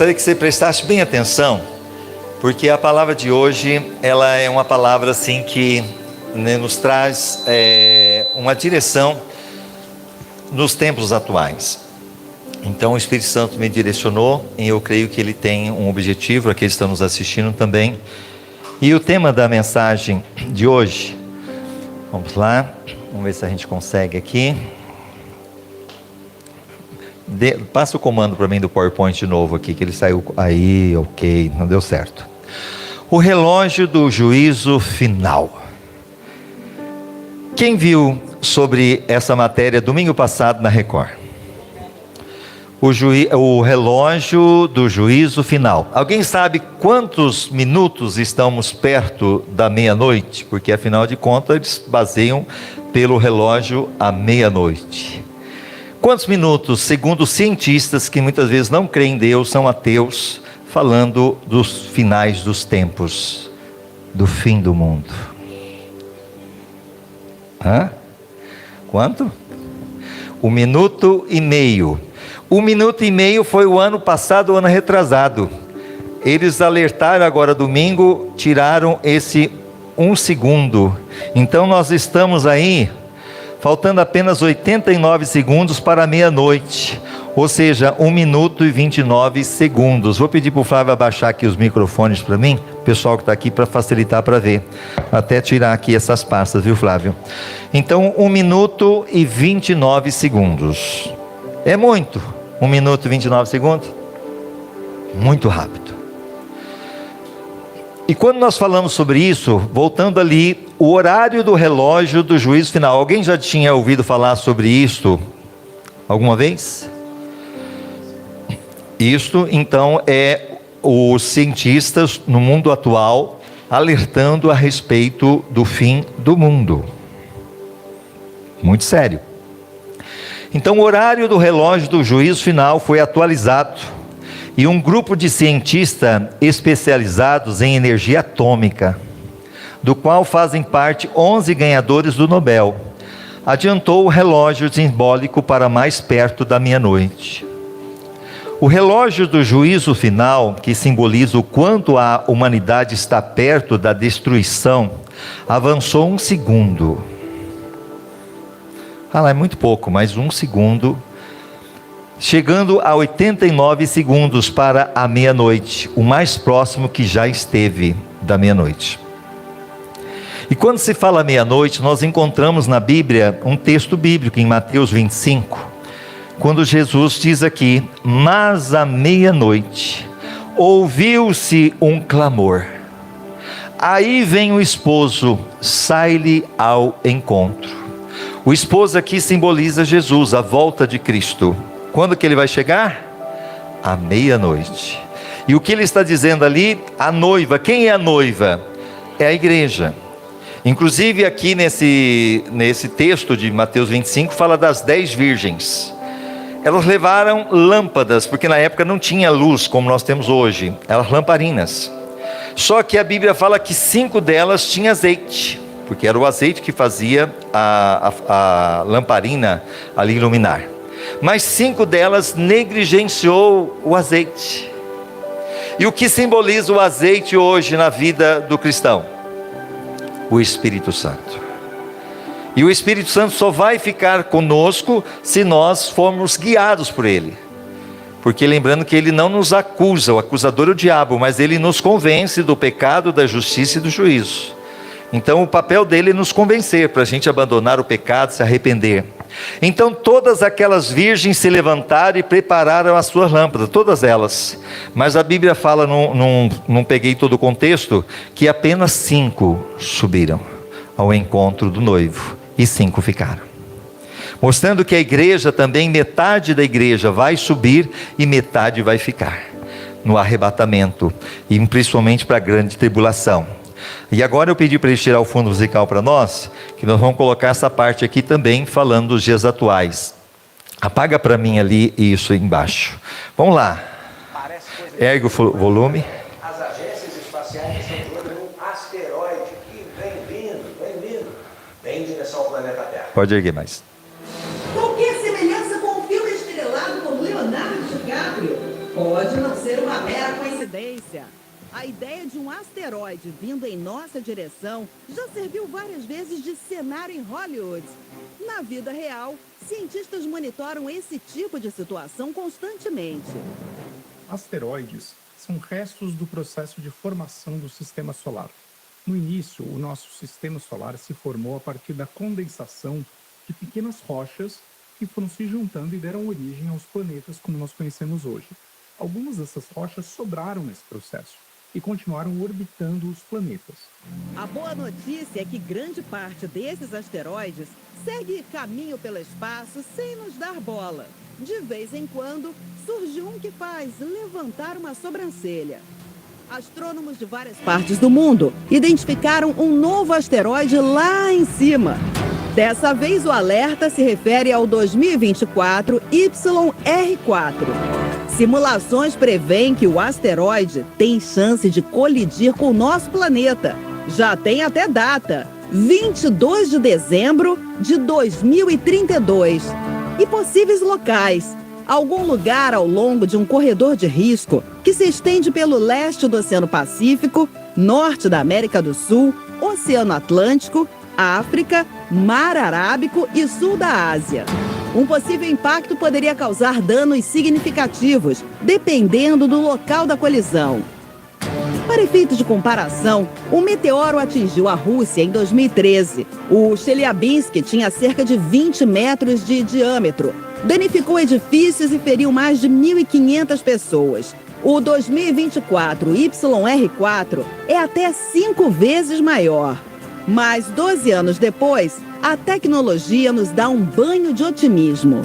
gostaria que você prestasse bem atenção, porque a palavra de hoje, ela é uma palavra assim que, né, nos traz uma direção nos tempos atuais. Então o Espírito Santo me direcionou e eu creio que ele tem um objetivo, aqueles que estão nos assistindo também. E o tema da mensagem de hoje, vamos lá, vamos ver se a gente consegue aqui. Passa o comando para mim do PowerPoint de novo aqui, que ele saiu aí, ok, não deu certo. O relógio do juízo final. Quem viu sobre essa matéria domingo passado na Record? O relógio do juízo final. Alguém sabe quantos minutos estamos perto da meia-noite? Porque afinal de contas eles baseiam pelo relógio à meia-noite. Quantos minutos, segundo cientistas que muitas vezes não creem em Deus, são ateus, falando dos finais dos tempos, do fim do mundo? Quanto? 1 minuto e meio. 1 minuto e meio foi o ano passado, o ano retrasado. Eles alertaram agora domingo, tiraram esse 1 segundo. Então nós estamos aí, faltando apenas 89 segundos para meia-noite. Ou seja, 1 minuto e 29 segundos. Vou pedir para o Flávio abaixar aqui os microfones para mim, o pessoal que está aqui, para facilitar para ver. Até tirar aqui essas pastas, viu, Flávio? Então, 1 minuto e 29 segundos. É muito. 1 minuto e 29 segundos? Muito rápido. E quando nós falamos sobre isso, voltando ali, o horário do relógio do juízo final. Alguém já tinha ouvido falar sobre isso alguma vez? Isto, então, é os cientistas no mundo atual alertando a respeito do fim do mundo. Muito sério. Então, o horário do relógio do juízo final foi atualizado e um grupo de cientistas especializados em energia atômica, do qual fazem parte 11 ganhadores do Nobel, adiantou o relógio simbólico para mais perto da meia-noite. O relógio do juízo final, que simboliza o quanto a humanidade está perto da destruição, avançou 1 segundo. É muito pouco, mas 1 segundo, chegando a 89 segundos para a meia-noite, o mais próximo que já esteve da meia-noite. E quando se fala meia-noite, nós encontramos na Bíblia um texto bíblico em Mateus 25, quando Jesus diz aqui: mas à meia-noite ouviu-se um clamor, aí vem o esposo, sai-lhe ao encontro. O esposo aqui simboliza Jesus, a volta de Cristo. Quando que ele vai chegar? À meia-noite. E o que ele está dizendo ali? A noiva. Quem é a noiva? É a igreja. Inclusive aqui nesse texto de Mateus 25, fala das 10 virgens. Elas levaram lâmpadas, porque na época não tinha luz como nós temos hoje, eram lamparinas. Só que a Bíblia fala que 5 delas tinham azeite, porque era o azeite que fazia a lamparina ali iluminar. Mas 5 delas negligenciou o azeite. E o que simboliza o azeite hoje na vida do cristão? O Espírito Santo. E o Espírito Santo só vai ficar conosco se nós formos guiados por Ele. Porque lembrando que Ele não nos acusa, o acusador é o diabo, mas Ele nos convence do pecado, da justiça e do juízo. Então o papel dele é nos convencer, para a gente abandonar o pecado, se arrepender. Então todas aquelas virgens se levantaram e prepararam as suas lâmpadas, todas elas. Mas a Bíblia fala, não peguei todo o contexto, que apenas 5 subiram ao encontro do noivo. E 5 ficaram, mostrando que a igreja também, metade da igreja vai subir e metade vai ficar no arrebatamento, e principalmente para a grande tribulação. E agora eu pedi para eles tirar o fundo musical para nós, que nós vamos colocar essa parte aqui também, falando dos dias atuais. Apaga para mim ali isso embaixo. Vamos lá, ergue o volume. As agências espaciais estão de olho num asteroide que vem em direção ao planeta Terra. Pode erguer mais. Qualquer semelhança com o filme estrelado por Leonardo DiCaprio? Pode não ser uma mera coincidência. A ideia de um asteroide vindo em nossa direção já serviu várias vezes de cenário em Hollywood. Na vida real, cientistas monitoram esse tipo de situação constantemente. Asteroides são restos do processo de formação do Sistema Solar. No início, o nosso Sistema Solar se formou a partir da condensação de pequenas rochas que foram se juntando e deram origem aos planetas como nós conhecemos hoje. Algumas dessas rochas sobraram nesse processo e continuaram orbitando os planetas. A boa notícia é que grande parte desses asteroides segue caminho pelo espaço sem nos dar bola. De vez em quando, surge um que faz levantar uma sobrancelha. Astrônomos de várias partes do mundo identificaram um novo asteroide lá em cima. Dessa vez, o alerta se refere ao 2024 YR4. Simulações prevêem que o asteroide tem chance de colidir com o nosso planeta. Já tem até data, 22 de dezembro de 2032. E possíveis locais: algum lugar ao longo de um corredor de risco que se estende pelo leste do Oceano Pacífico, norte da América do Sul, Oceano Atlântico, África, Mar Arábico e sul da Ásia. Um possível impacto poderia causar danos significativos, dependendo do local da colisão. Para efeitos de comparação, um meteoro atingiu a Rússia em 2013. O Chelyabinsk tinha cerca de 20 metros de diâmetro. Danificou edifícios e feriu mais de 1.500 pessoas. O 2024 YR4 é até 5 vezes maior. Mas 12 anos depois, a tecnologia nos dá um banho de otimismo.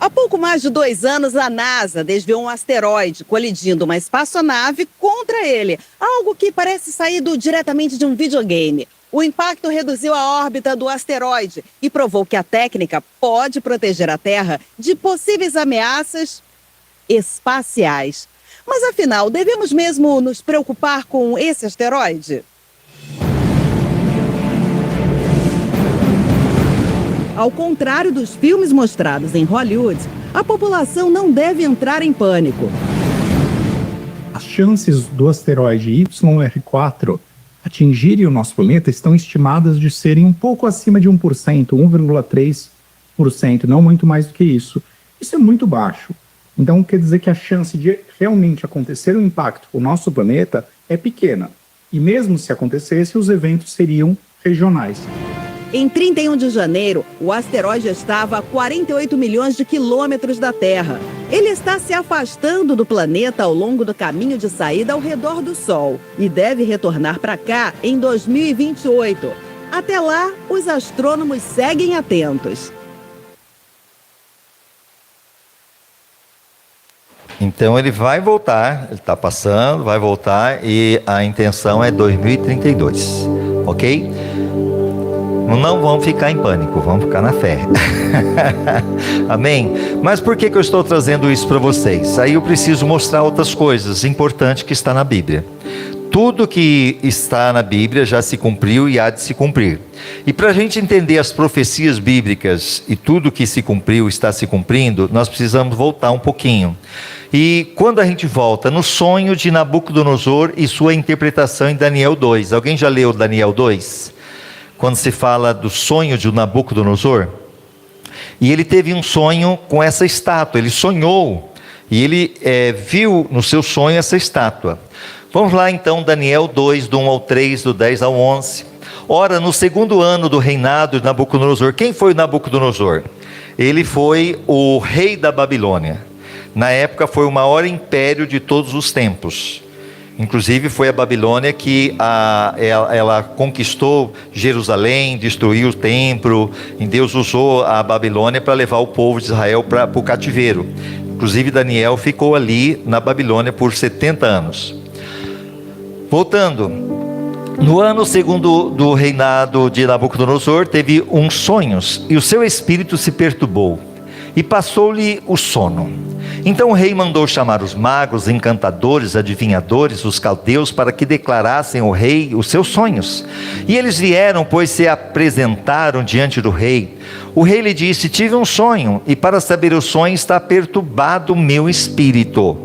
Há pouco mais de 2 anos, a NASA desviou um asteroide, colidindo uma espaçonave contra ele. Algo que parece saído diretamente de um videogame. O impacto reduziu a órbita do asteroide e provou que a técnica pode proteger a Terra de possíveis ameaças espaciais. Mas afinal, devemos mesmo nos preocupar com esse asteroide? Ao contrário dos filmes mostrados em Hollywood, a população não deve entrar em pânico. As chances do asteroide YR4 atingirem o nosso planeta estão estimadas de serem um pouco acima de 1%, 1,3%, não muito mais do que isso. Isso é muito baixo. Então quer dizer que a chance de realmente acontecer um impacto com o nosso planeta é pequena. E mesmo se acontecesse, os eventos seriam regionais. Em 31 de janeiro, o asteroide estava a 48 milhões de quilômetros da Terra. Ele está se afastando do planeta ao longo do caminho de saída ao redor do Sol e deve retornar para cá em 2028. Até lá, os astrônomos seguem atentos. Então ele vai voltar, ele está passando, vai voltar e a intenção é 2032, ok? Não vamos ficar em pânico, vamos ficar na fé. Amém? Mas por que eu estou trazendo isso para vocês? Aí eu preciso mostrar outras coisas importantes que está na Bíblia. Tudo que está na Bíblia já se cumpriu e há de se cumprir. E para a gente entender as profecias bíblicas e tudo que se cumpriu está se cumprindo, nós precisamos voltar um pouquinho. E quando a gente volta no sonho de Nabucodonosor e sua interpretação em Daniel 2. Alguém já leu Daniel 2? Quando se fala do sonho de Nabucodonosor, e ele teve um sonho com essa estátua, ele sonhou, e ele viu no seu sonho essa estátua. Vamos lá então, Daniel 2, do 1 ao 3, do 10 ao 11. Ora, no segundo ano do reinado de Nabucodonosor, quem foi Nabucodonosor? Ele foi o rei da Babilônia. Na época foi o maior império de todos os tempos. Inclusive foi a Babilônia que ela conquistou Jerusalém, destruiu o templo, e Deus usou a Babilônia para levar o povo de Israel para o cativeiro. Inclusive Daniel ficou ali na Babilônia por 70 anos. Voltando, no ano segundo do reinado de Nabucodonosor, teve uns sonhos, e o seu espírito se perturbou, e passou-lhe o sono. Então o rei mandou chamar os magos, encantadores, adivinhadores, os caldeus, para que declarassem ao rei os seus sonhos. E eles vieram, pois se apresentaram diante do rei. O rei lhe disse: tive um sonho, e para saber o sonho está perturbado o meu espírito.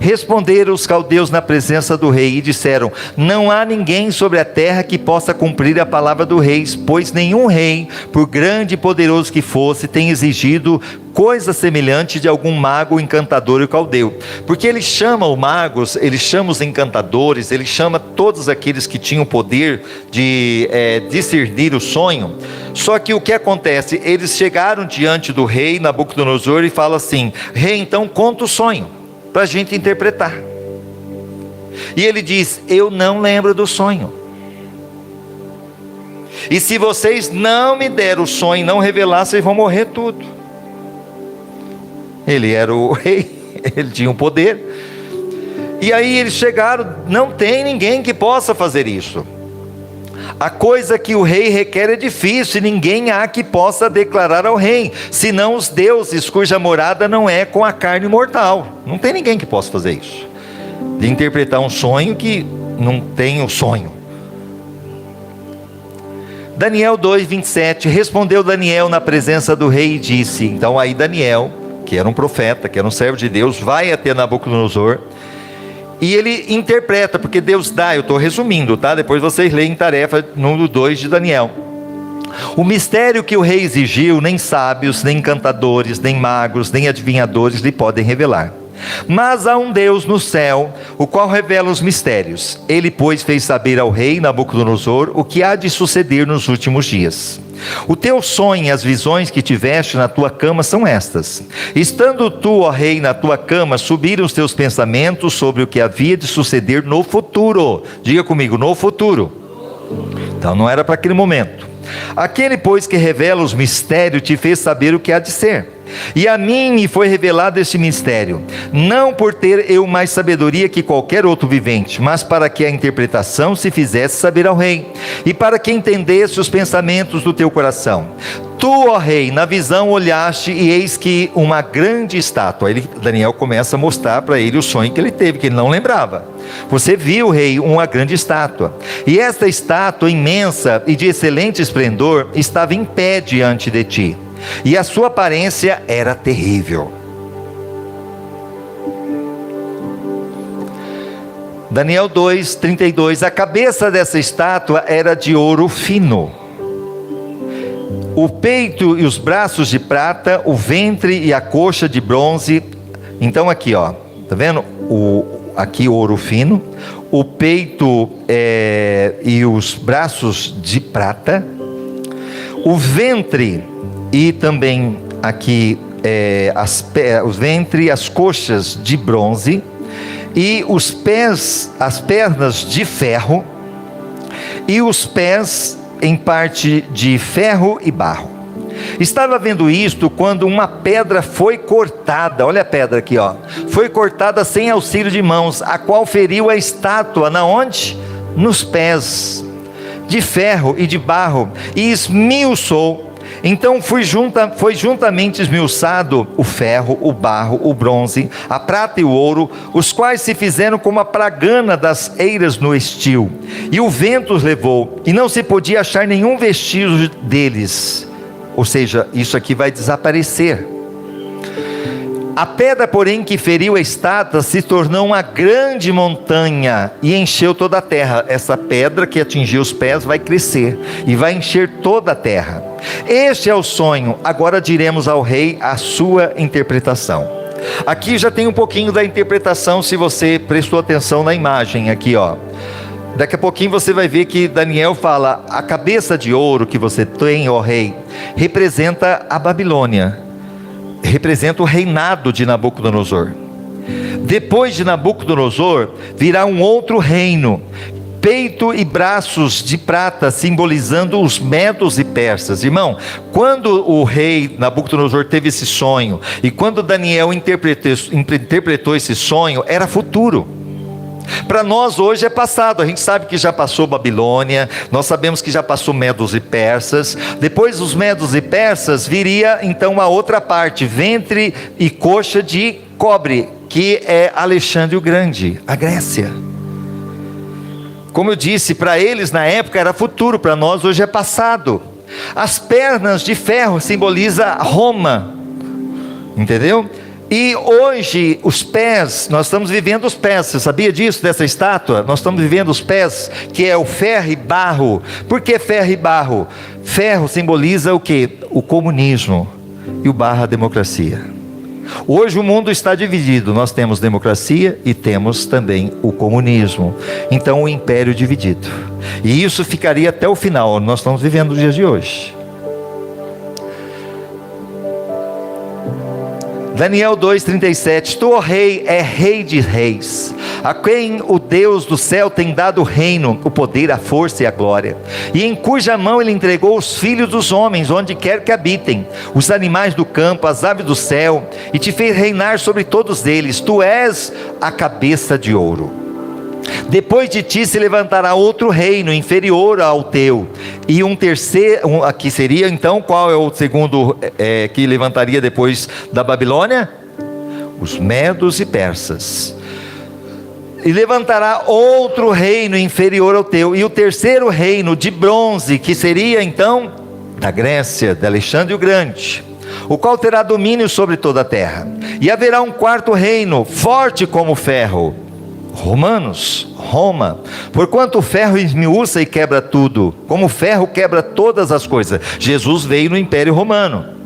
Responderam os caldeus na presença do rei e disseram: não há ninguém sobre a terra que possa cumprir a palavra do rei, pois nenhum rei, por grande e poderoso que fosse, tem exigido coisa semelhante de algum mago, encantador e caldeu. Porque ele chama os magos, ele chama os encantadores, ele chama todos aqueles que tinham o poder de discernir o sonho. Só que o que acontece? Eles chegaram diante do rei Nabucodonosor e falam assim: rei, então conta o sonho para a gente interpretar. E ele diz: eu não lembro do sonho, e se vocês não me deram o sonho, não revelar, vocês vão morrer tudo. Ele era o rei, ele tinha o poder. E aí eles chegaram: não tem ninguém que possa fazer isso. A coisa que o rei requer é difícil, e ninguém há que possa declarar ao rei, senão os deuses cuja morada não é com a carne mortal. Não tem ninguém que possa fazer isso, de interpretar um sonho que não tem o sonho. Daniel 2:27, respondeu Daniel na presença do rei e disse. Então aí Daniel, que era um profeta, que era um servo de Deus, vai até Nabucodonosor, e ele interpreta, porque Deus dá, eu estou resumindo, tá? Depois vocês leem tarefa número 2 de Daniel. O mistério que o rei exigiu, nem sábios, nem encantadores, nem magos, nem adivinhadores lhe podem revelar. Mas há um Deus no céu, o qual revela os mistérios. Ele, pois, fez saber ao rei Nabucodonosor o que há de suceder nos últimos dias. O teu sonho e as visões que tiveste na tua cama são estas: estando tu, ó rei, na tua cama, subiram os teus pensamentos sobre o que havia de suceder no futuro. Diga comigo: no futuro. Então não era para aquele momento. Aquele, pois, que revela os mistérios te fez saber o que há de ser. E a mim me foi revelado este mistério, não por ter eu mais sabedoria que qualquer outro vivente, mas para que a interpretação se fizesse saber ao rei, e para que entendesse os pensamentos do teu coração. Tu, ó rei, na visão olhaste, e eis que uma grande estátua. Daniel começa a mostrar para ele o sonho que ele teve, que ele não lembrava. Você viu, rei, uma grande estátua, e esta estátua imensa e de excelente esplendor estava em pé diante de ti, e a sua aparência era terrível. Daniel 2:32, a cabeça dessa estátua era de ouro fino, o peito e os braços de prata, o ventre e a coxa de bronze. Então aqui, ó, tá vendo? Aqui ouro fino, o peito e os braços de prata, o ventre e também aqui os ventre e as coxas de bronze, e os pés, as pernas de ferro, e os pés em parte de ferro e barro. Estava vendo isto quando uma pedra foi cortada, olha a pedra aqui, ó, foi cortada sem auxílio de mãos, a qual feriu a estátua, na onde? Nos pés, de ferro e de barro, e esmiuçou. Então foi juntamente esmiuçado o ferro, o barro, o bronze, a prata e o ouro, os quais se fizeram como a pragana das eiras no estio, e o vento os levou, e não se podia achar nenhum vestígio deles. Ou seja, isso aqui vai desaparecer. A pedra, porém, que feriu a estátua se tornou uma grande montanha e encheu toda a terra. Essa pedra que atingiu os pés vai crescer e vai encher toda a terra. Este é o sonho. Agora diremos ao rei a sua interpretação. Aqui já tem um pouquinho da interpretação, se você prestou atenção na imagem aqui, ó. Daqui a pouquinho você vai ver que Daniel fala: a cabeça de ouro que você tem, ó rei, representa a Babilônia, representa o reinado de Nabucodonosor. Depois de Nabucodonosor virá um outro reino, peito e braços de prata, simbolizando os medos e persas. Irmão, quando o rei Nabucodonosor teve esse sonho, e quando Daniel interpretou esse sonho, era futuro. Para nós hoje é passado. A gente sabe que já passou Babilônia, nós sabemos que já passou Medos e Persas. Depois dos Medos e Persas viria então a outra parte, ventre e coxa de cobre, que é Alexandre o Grande, a Grécia. Como eu disse, para eles na época era futuro, para nós hoje é passado. As pernas de ferro simboliza Roma, entendeu? E hoje os pés, nós estamos vivendo os pés. Você sabia disso, dessa estátua? Nós estamos vivendo os pés, que é o ferro e barro. Por que ferro e barro? Ferro simboliza o quê? O comunismo, e o barro a democracia. Hoje o mundo está dividido, nós temos democracia e temos também o comunismo. Então o império dividido. E isso ficaria até o final, nós estamos vivendo os dias de hoje. Daniel 2,37, Tu, ó rei, é rei de reis, a quem o Deus do céu tem dado o reino, o poder, a força e a glória, e em cuja mão ele entregou os filhos dos homens, onde quer que habitem, os animais do campo, as aves do céu, e te fez reinar sobre todos eles. Tu és a cabeça de ouro. Depois de ti se levantará outro reino inferior ao teu, e um terceiro, aqui seria então, qual é o segundo que levantaria depois da Babilônia? Os Medos e Persas. E levantará outro reino inferior ao teu, e o terceiro reino de bronze, que seria então da Grécia, de Alexandre o Grande, o qual terá domínio sobre toda a terra. E haverá um quarto reino, forte como ferro, Romanos, Roma, porquanto o ferro esmiuça e quebra tudo, como o ferro quebra todas as coisas. Jesus veio no Império Romano.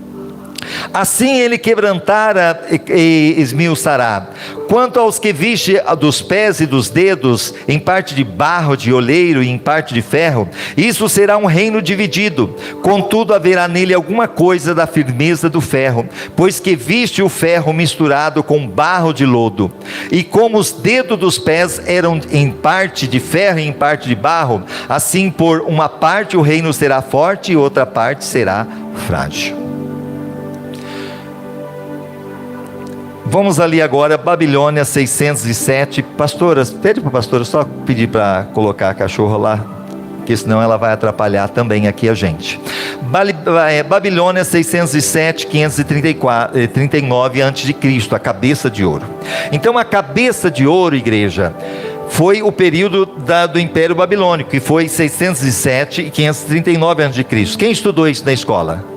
Assim ele quebrantara e esmiuçará. Quanto aos que viste dos pés e dos dedos, em parte de barro, de oleiro e em parte de ferro, isso será um reino dividido. Contudo haverá nele alguma coisa da firmeza do ferro, pois que viste o ferro misturado com barro de lodo. E como os dedos dos pés eram em parte de ferro e em parte de barro, assim por uma parte o reino será forte e outra parte será frágil. Vamos ali agora, Babilônia 607. Pastoras, pede para a pastora só pedir para colocar a cachorra lá, porque senão ela vai atrapalhar também aqui a gente. Babilônia 607, 539 a.C., a cabeça de ouro. Então a cabeça de ouro, igreja, foi o período do Império Babilônico, que foi 607 e 539 a.C. Quem estudou isso na escola?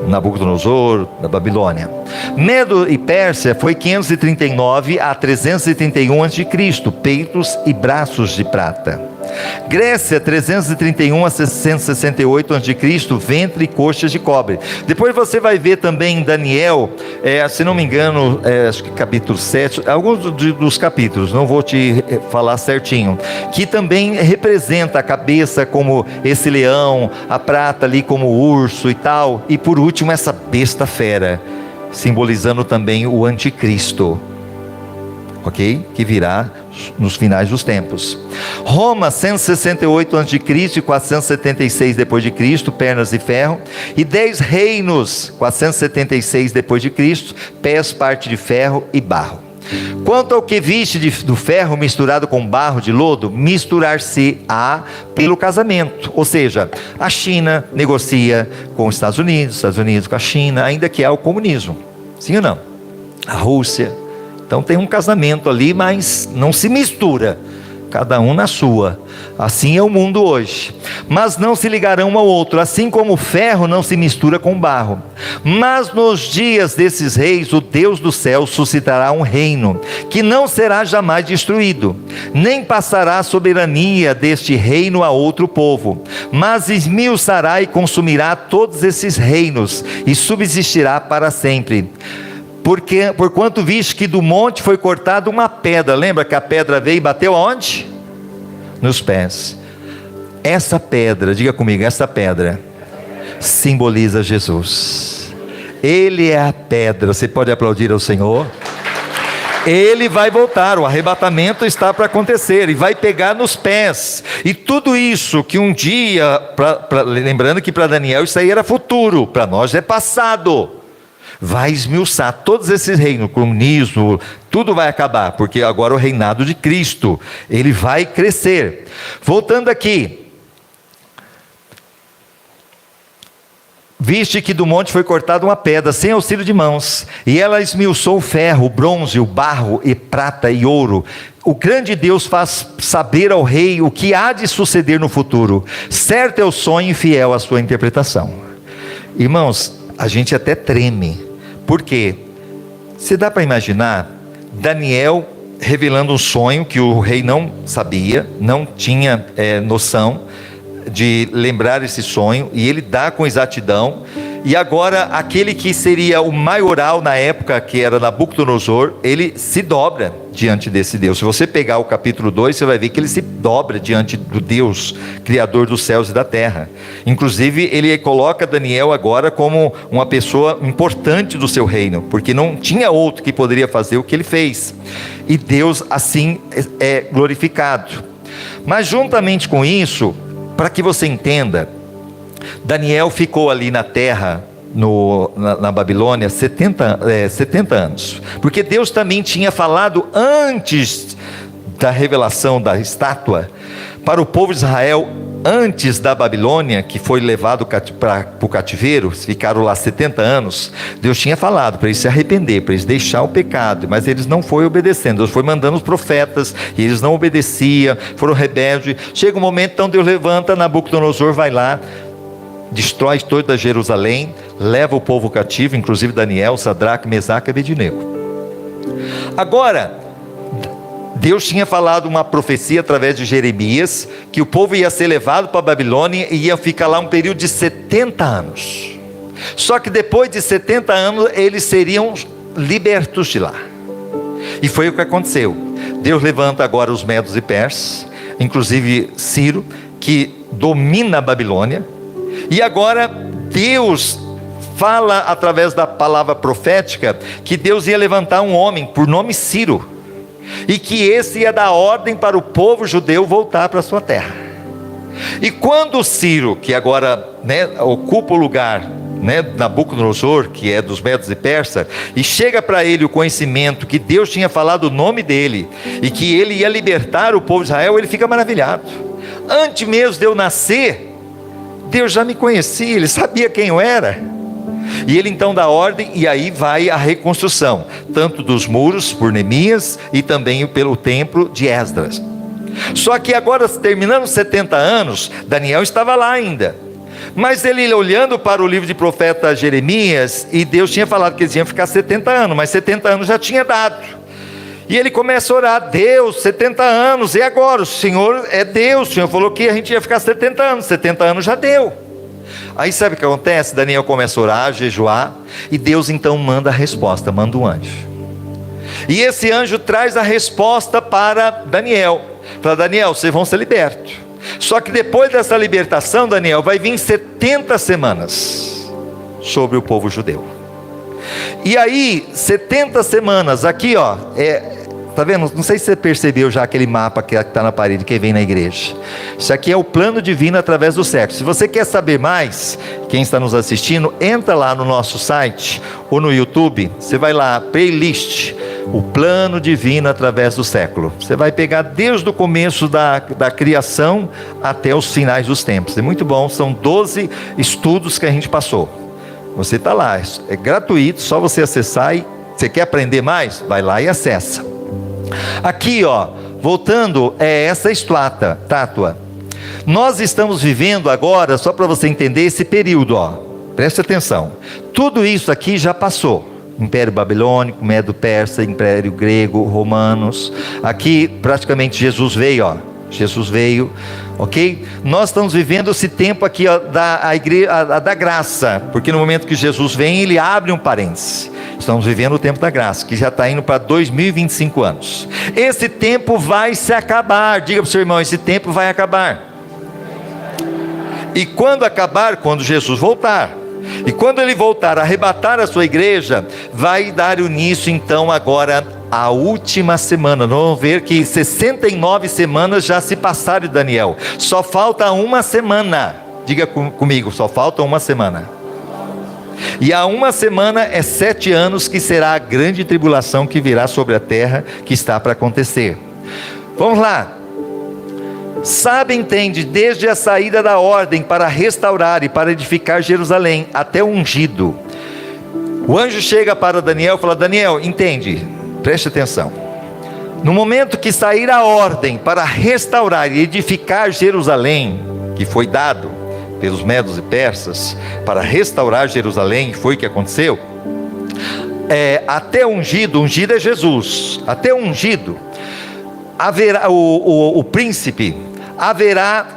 Nabucodonosor, da Babilônia. Medo e Pérsia foi 539 a 331 a.C., peitos e braços de prata. Grécia 331 a 668 a.C., ventre e coxas de cobre. Depois você vai ver também em Daniel, se não me engano, acho que capítulo 7, alguns dos capítulos, não vou te falar certinho, que também representa a cabeça como esse leão, a prata ali como o urso e tal, e por último essa besta fera, simbolizando também o anticristo, ok? Que virá nos finais dos tempos. Roma 168 a.C. e 476 depois de Cristo, pernas de ferro, e 10 reinos, 476 depois de Cristo, pés, parte de ferro e barro. Quanto ao que viste do ferro misturado com barro de lodo, misturar-se-á pelo casamento. Ou seja, a China negocia com os Estados Unidos com a China, ainda que há o comunismo. Sim ou não? A Rússia. Então tem um casamento ali, mas não se mistura. Cada um na sua. Assim é o mundo hoje. Mas não se ligarão um ao outro, assim como o ferro não se mistura com o barro. Mas nos dias desses reis, o Deus do céu suscitará um reino, que não será jamais destruído, nem passará a soberania deste reino a outro povo, mas esmiuçará e consumirá todos esses reinos, e subsistirá para sempre. Porquanto viste que do monte foi cortada uma pedra. Lembra que a pedra veio e bateu aonde? Nos pés. Essa pedra, diga comigo, essa pedra simboliza Jesus. Ele é a pedra. Você pode aplaudir ao Senhor? Ele vai voltar, o arrebatamento está para acontecer, e vai pegar nos pés. E tudo isso que um dia, lembrando que para Daniel isso aí era futuro, para nós é passado. vai esmiuçar todos esses reinos, o comunismo, tudo vai acabar, porque agora o reinado de Cristo, ele vai crescer. Voltando aqui, viste que do monte foi cortada uma pedra, sem auxílio de mãos, e ela esmiuçou o ferro, o bronze, o barro, e prata e ouro. O grande Deus faz saber ao rei o que há de suceder no futuro. Certo é o sonho e fiel a sua interpretação. Irmãos, a gente até treme. Por quê? Você dá para imaginar Daniel revelando um sonho que o rei não sabia, não tinha noção de lembrar esse sonho, e ele dá com exatidão, e agora aquele que seria o maioral na época, que era Nabucodonosor, ele se dobra diante desse Deus. Se você pegar o capítulo 2, você vai ver que ele se dobra diante do Deus, Criador dos céus e da terra. Inclusive ele coloca Daniel agora como uma pessoa importante do seu reino, porque não tinha outro que poderia fazer o que ele fez, e Deus assim é glorificado. Mas juntamente com isso, para que você entenda, Daniel ficou ali na terra, na Babilônia, 70 anos, porque Deus também tinha falado antes da revelação da estátua, para o povo de Israel, antes da Babilônia, que foi levado para o cativeiro, ficaram lá 70 anos, Deus tinha falado para eles se arrepender, para eles deixar o pecado, mas eles não foram obedecendo. Deus foi mandando os profetas, e eles não obedeciam, foram rebeldes. Chega um momento, então Deus levanta, Nabucodonosor vai lá, destrói toda Jerusalém, leva o povo cativo, inclusive Daniel, Sadraque, Mesaque e Abednego. Agora, Deus tinha falado uma profecia através de Jeremias, que o povo ia ser levado para a Babilônia e ia ficar lá um período de 70 anos. Só que depois de 70 anos, eles seriam libertos de lá. E foi o que aconteceu. Deus levanta agora os medos e persas, inclusive Ciro, que domina a Babilônia. E agora Deus fala através da palavra profética, que Deus ia levantar um homem por nome Ciro, e que esse ia dar ordem para o povo judeu voltar para a sua terra. E quando Ciro, que agora ocupa o lugar Nabucodonosor, que é dos medos e persas, e chega para ele o conhecimento que Deus tinha falado o nome dele, e que ele ia libertar o povo de Israel, ele fica maravilhado. Antes mesmo de eu nascer, Deus já me conhecia, ele sabia quem eu era. E ele então dá ordem, e aí vai a reconstrução, tanto dos muros por Neemias, e também pelo templo de Esdras. Só que agora, terminando 70 anos, Daniel estava lá ainda, mas ele olhando para o livro de profeta Jeremias, e Deus tinha falado que eles iam ficar 70 anos, mas 70 anos já tinha dado, e ele começa a orar: Deus, 70 anos, e agora? O Senhor é Deus, o Senhor falou que a gente ia ficar 70 anos, 70 anos já deu. Aí sabe o que acontece? Daniel começa a orar, a jejuar, e Deus então manda a resposta, manda um anjo. E esse anjo traz a resposta para Daniel. Para Daniel, vocês vão ser libertos. Só que depois dessa libertação, Daniel, vai vir 70 semanas sobre o povo judeu. E aí, 70 semanas, aqui ó, tá vendo? Não sei se você percebeu já aquele mapa que está na parede, quem vem na igreja. Isso aqui é o plano divino através do século. Se você quer saber mais, quem está nos assistindo, entra lá no nosso site ou no YouTube, você vai lá, playlist, o plano divino através do século. Você vai pegar desde o começo da criação até os finais dos tempos. É muito bom, são 12 estudos que a gente passou. Você está lá, é gratuito, só você acessar. E você quer aprender mais? Vai lá e acessa. Aqui ó, voltando, essa estátua. Nós estamos vivendo agora, só para você entender esse período ó, preste atenção, tudo isso aqui já passou. Império Babilônico, Medo-Persa, Império Grego, Romanos. Aqui praticamente Jesus veio ó, Jesus veio, ok? Nós estamos vivendo esse tempo aqui ó, da graça, porque no momento que Jesus vem, ele abre um parêntese. Estamos vivendo o tempo da graça, que já está indo para 2025 anos. Esse tempo vai se acabar. Diga para o seu irmão: esse tempo vai acabar. E quando acabar? Quando Jesus voltar. E quando ele voltar, arrebatar a sua igreja, vai dar início então agora a última semana. Nós vamos ver que 69 semanas já se passaram de Daniel. Só falta uma semana. Diga comigo, só falta uma semana. E há uma semana é 7 anos, que será a grande tribulação que virá sobre a terra, que está para acontecer. Vamos lá. Sabe, entende, desde a saída da ordem para restaurar e para edificar Jerusalém, até o ungido. O anjo chega para Daniel e fala: Daniel, entende, preste atenção. No momento que sair a ordem para restaurar e edificar Jerusalém, que foi dado pelos medos e persas, para restaurar Jerusalém, foi o que aconteceu. Até o ungido é Jesus, até o ungido, haverá o príncipe, haverá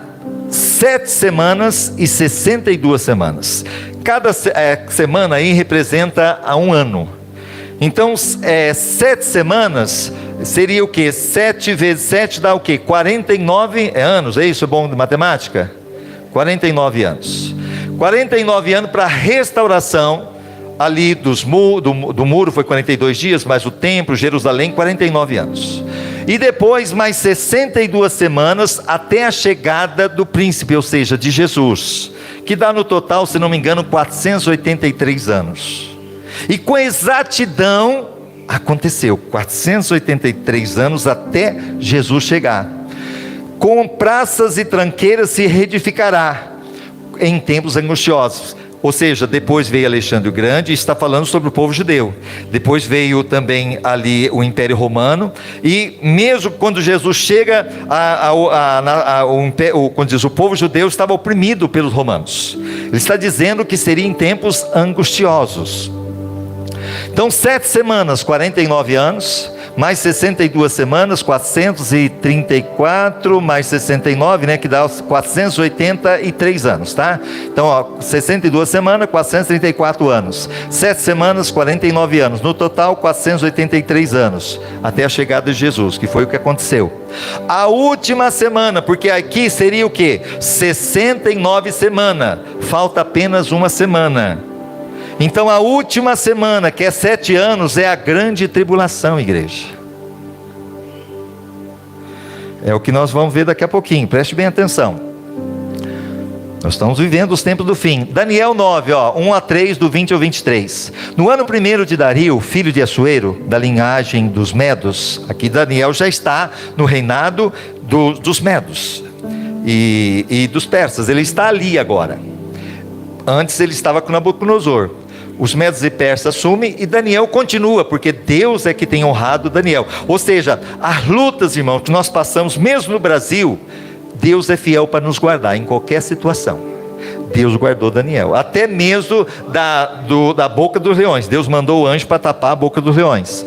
7 semanas e 62 semanas. Cada semana aí representa a um ano. Então 7 semanas seria o que? 7 vezes 7 dá o que? 49 anos, é isso? É bom de matemática? 49 anos. 49 anos para a restauração ali do muro foi 42 dias, mas o templo, Jerusalém, 49 anos. E depois mais 62 semanas até a chegada do príncipe, ou seja, de Jesus, que dá no total, se não me engano, 483 anos. E com exatidão aconteceu, 483 anos até Jesus chegar. Com praças e tranqueiras se reedificará em tempos angustiosos. Ou seja, depois veio Alexandre o Grande, e está falando sobre o povo judeu. Depois veio também ali o Império Romano. E mesmo quando Jesus chega, quando diz o povo judeu estava oprimido pelos romanos. Ele está dizendo que seria em tempos angustiosos. Então 7 semanas, 49 anos, mais 62 semanas, 434, mais 69, né, que dá 483 anos, tá? Então, 62 semanas, 434 anos. 7 semanas, 49 anos. No total, 483 anos, até a chegada de Jesus, que foi o que aconteceu. A última semana, porque aqui seria o quê? 69 semanas. Falta apenas uma semana. Então a última semana, que é 7 anos, é a grande tribulação, igreja. É o que nós vamos ver daqui a pouquinho, preste bem atenção. Nós estamos vivendo os tempos do fim. Daniel 9, 1-3, do 20 ao 23. No ano 1º de Dario, filho de Assuero, da linhagem dos Medos, aqui Daniel já está no reinado dos Medos e dos persas, ele está ali agora. Antes ele estava com Nabucodonosor. Os medos e persas assumem e Daniel continua, porque Deus é que tem honrado Daniel. Ou seja, as lutas, irmãos, que nós passamos, mesmo no Brasil, Deus é fiel para nos guardar em qualquer situação. Deus guardou Daniel, até mesmo da boca dos leões. Deus mandou o anjo para tapar a boca dos leões.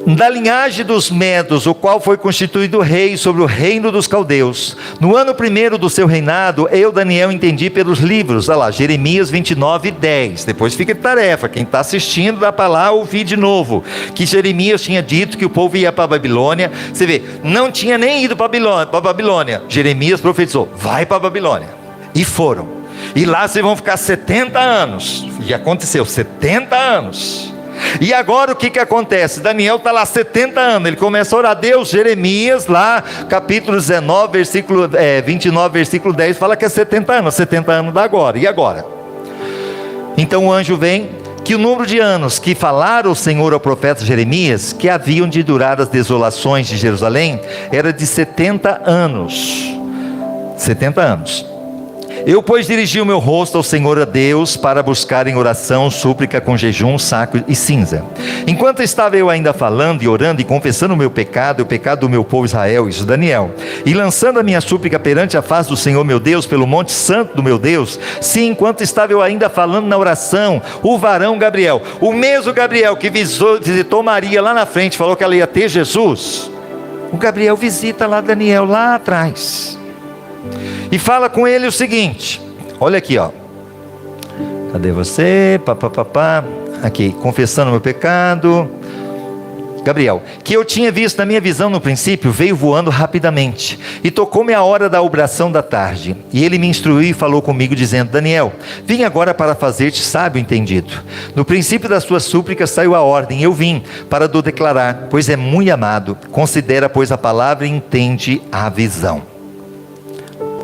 Da linhagem dos Medos, o qual foi constituído rei sobre o reino dos caldeus. No ano 1º do seu reinado, eu, Daniel, entendi pelos livros. Olha lá, Jeremias 29:10. Depois fica de tarefa, quem está assistindo dá para lá ouvir de novo, que Jeremias tinha dito que o povo ia para a Babilônia. Você vê, não tinha nem ido para a Babilônia. Jeremias profetizou, vai para a Babilônia. E foram. E lá vocês vão ficar 70 anos. E aconteceu, 70 anos. E agora o que acontece? Daniel está lá 70 anos, ele começa a orar a Deus. Jeremias lá, capítulo 19, versículo 29, versículo 10, fala que é 70 anos da agora. E agora? Então o anjo vem, que o número de anos que falara o Senhor ao profeta Jeremias, que haviam de durar as desolações de Jerusalém, era de 70 anos. 70 anos. Eu, pois, dirigi o meu rosto ao Senhor, a Deus, para buscar em oração, súplica com jejum, saco e cinza. Enquanto estava eu ainda falando e orando e confessando o meu pecado, e o pecado do meu povo Israel, isso Daniel, e lançando a minha súplica perante a face do Senhor meu Deus, pelo monte santo do meu Deus, sim, enquanto estava eu ainda falando na oração, o varão Gabriel, o mesmo Gabriel que visitou Maria lá na frente, falou que ela ia ter Jesus, o Gabriel visita lá Daniel, lá atrás, e fala com ele o seguinte, olha aqui, cadê você? Aqui, confessando o meu pecado. Gabriel, que eu tinha visto na minha visão no princípio, veio voando rapidamente, e tocou-me a hora da obração da tarde, e ele me instruiu e falou comigo, dizendo, Daniel, vim agora para fazer-te sábio entendido. No princípio das tuas súplicas saiu a ordem, eu vim para o declarar, pois é muito amado. Considera, pois, a palavra e entende a visão.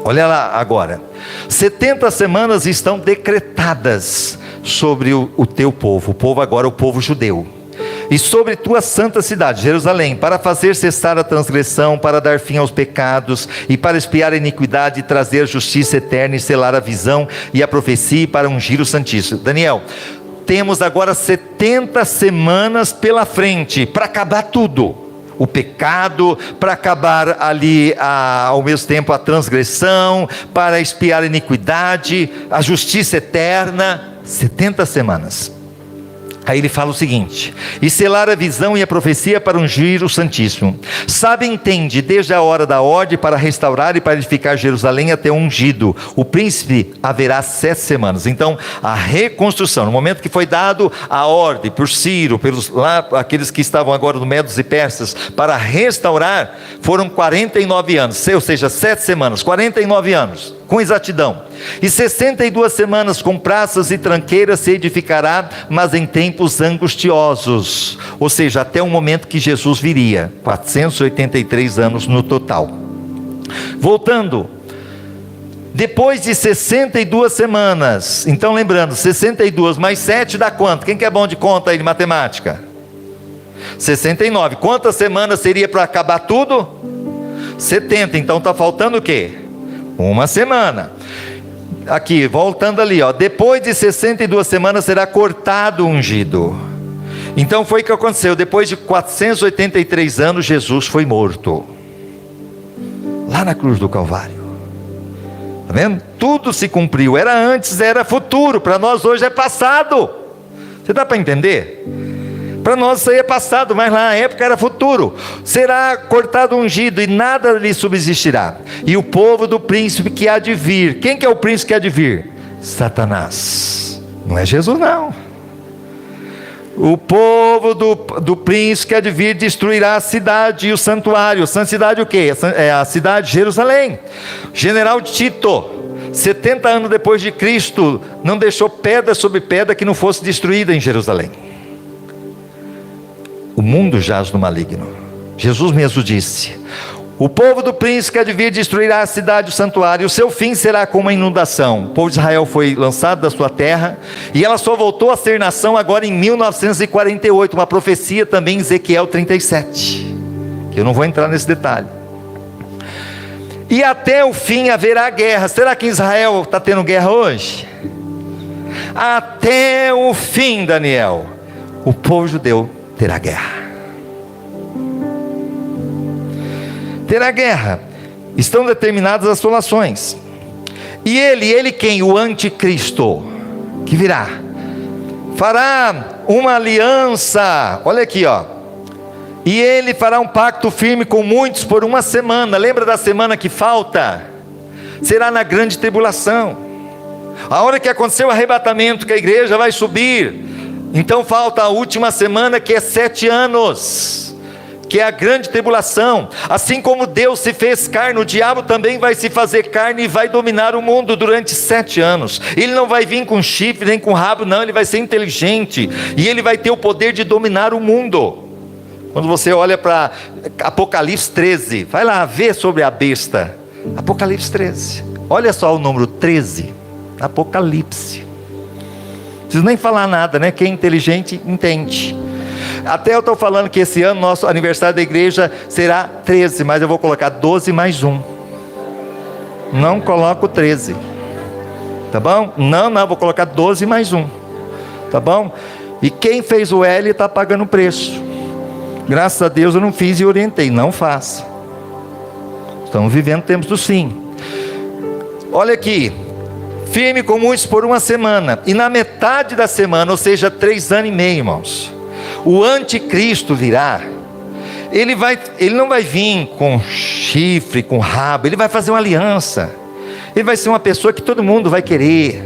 Olha lá agora, 70 semanas estão decretadas sobre o teu povo, o povo agora, o povo judeu, e sobre tua santa cidade, Jerusalém, para fazer cessar a transgressão, para dar fim aos pecados, e para expiar a iniquidade, e trazer a justiça eterna, e selar a visão e a profecia, e para ungir o Santíssimo. Daniel, temos agora 70 semanas pela frente, para acabar tudo. O pecado, para acabar ali ao mesmo tempo a transgressão, para expiar a iniquidade, a justiça eterna. 70 semanas. Aí ele fala o seguinte: e selar a visão e a profecia para ungir o Santíssimo. Sabe, entende, desde a hora da ordem para restaurar e para edificar Jerusalém até o ungido. O príncipe haverá 7 semanas. Então, a reconstrução, no momento que foi dado a ordem por Ciro, pelos lá, aqueles que estavam agora no Medos e Persas, para restaurar, foram 49 anos, ou seja, 7 semanas, 49 anos, com exatidão. E 62 semanas com praças e tranqueiras se edificará, mas em tempos angustiosos, ou seja, até o momento que Jesus viria, 483 anos no total. Voltando, depois de 62 semanas, então lembrando, 62 mais 7 dá quanto? Quem que é bom de conta aí de matemática? 69, quantas semanas seria para acabar tudo? 70, então está faltando o quê? Uma semana. Aqui, voltando ali, ó, depois de 62 semanas será cortado o ungido. Então foi o que aconteceu, depois de 483 anos Jesus foi morto, lá na cruz do Calvário. Está vendo? Tudo se cumpriu, era antes, era futuro, para nós hoje é passado. Você dá para entender? Para nós isso aí é passado, mas lá na época era futuro. Será cortado o ungido e nada lhe subsistirá. E o povo do príncipe que há de vir. Quem que é o príncipe que há de vir? Satanás. Não é Jesus não. O povo do príncipe que há de vir destruirá a cidade e o santuário. Cidade o quê? É a cidade de Jerusalém. General Tito, 70 anos depois de Cristo, não deixou pedra sobre pedra que não fosse destruída em Jerusalém. O mundo jaz no maligno. Jesus mesmo disse: o povo do príncipe que há de vir destruirá a cidade e o santuário, o seu fim será como uma inundação. O povo de Israel foi lançado da sua terra, e ela só voltou a ser nação agora em 1948, uma profecia também em Ezequiel 37, que eu não vou entrar nesse detalhe. E até o fim haverá guerra. Será que Israel está tendo guerra hoje? Até o fim, Daniel, o povo judeu terá guerra. Terá guerra. Estão determinadas as assolações. E ele quem? O anticristo, que virá, fará uma aliança. Olha aqui, ó. E ele fará um pacto firme com muitos por uma semana. Lembra da semana que falta? Será na grande tribulação. A hora que aconteceu o arrebatamento, que a igreja vai subir, então falta a última semana, que é 7 anos, que é a grande tribulação. Assim como Deus se fez carne, o diabo também vai se fazer carne e vai dominar o mundo durante 7 anos. Ele não vai vir com chifre nem com rabo, não. Ele vai ser inteligente e ele vai ter o poder de dominar o mundo. Quando você olha para Apocalipse 13, vai lá ver sobre a besta. Apocalipse 13, olha só o número 13, Apocalipse. Não preciso nem falar nada, né? Quem é inteligente entende. Até eu estou falando que esse ano nosso aniversário da igreja será 13, mas eu vou colocar 12 mais 1. Não coloco 13, tá bom? Não, vou colocar 12 mais 1, tá bom? E quem fez o L está pagando o preço. Graças a Deus eu não fiz e orientei, não faça. Estamos vivendo tempos do fim. Olha aqui, firme com muitos por uma semana, e na metade da semana, ou seja, 3 anos e meio, irmãos, o anticristo virá. Ele não vai vir com chifre, com rabo, ele vai fazer uma aliança. Ele vai ser uma pessoa que todo mundo vai querer,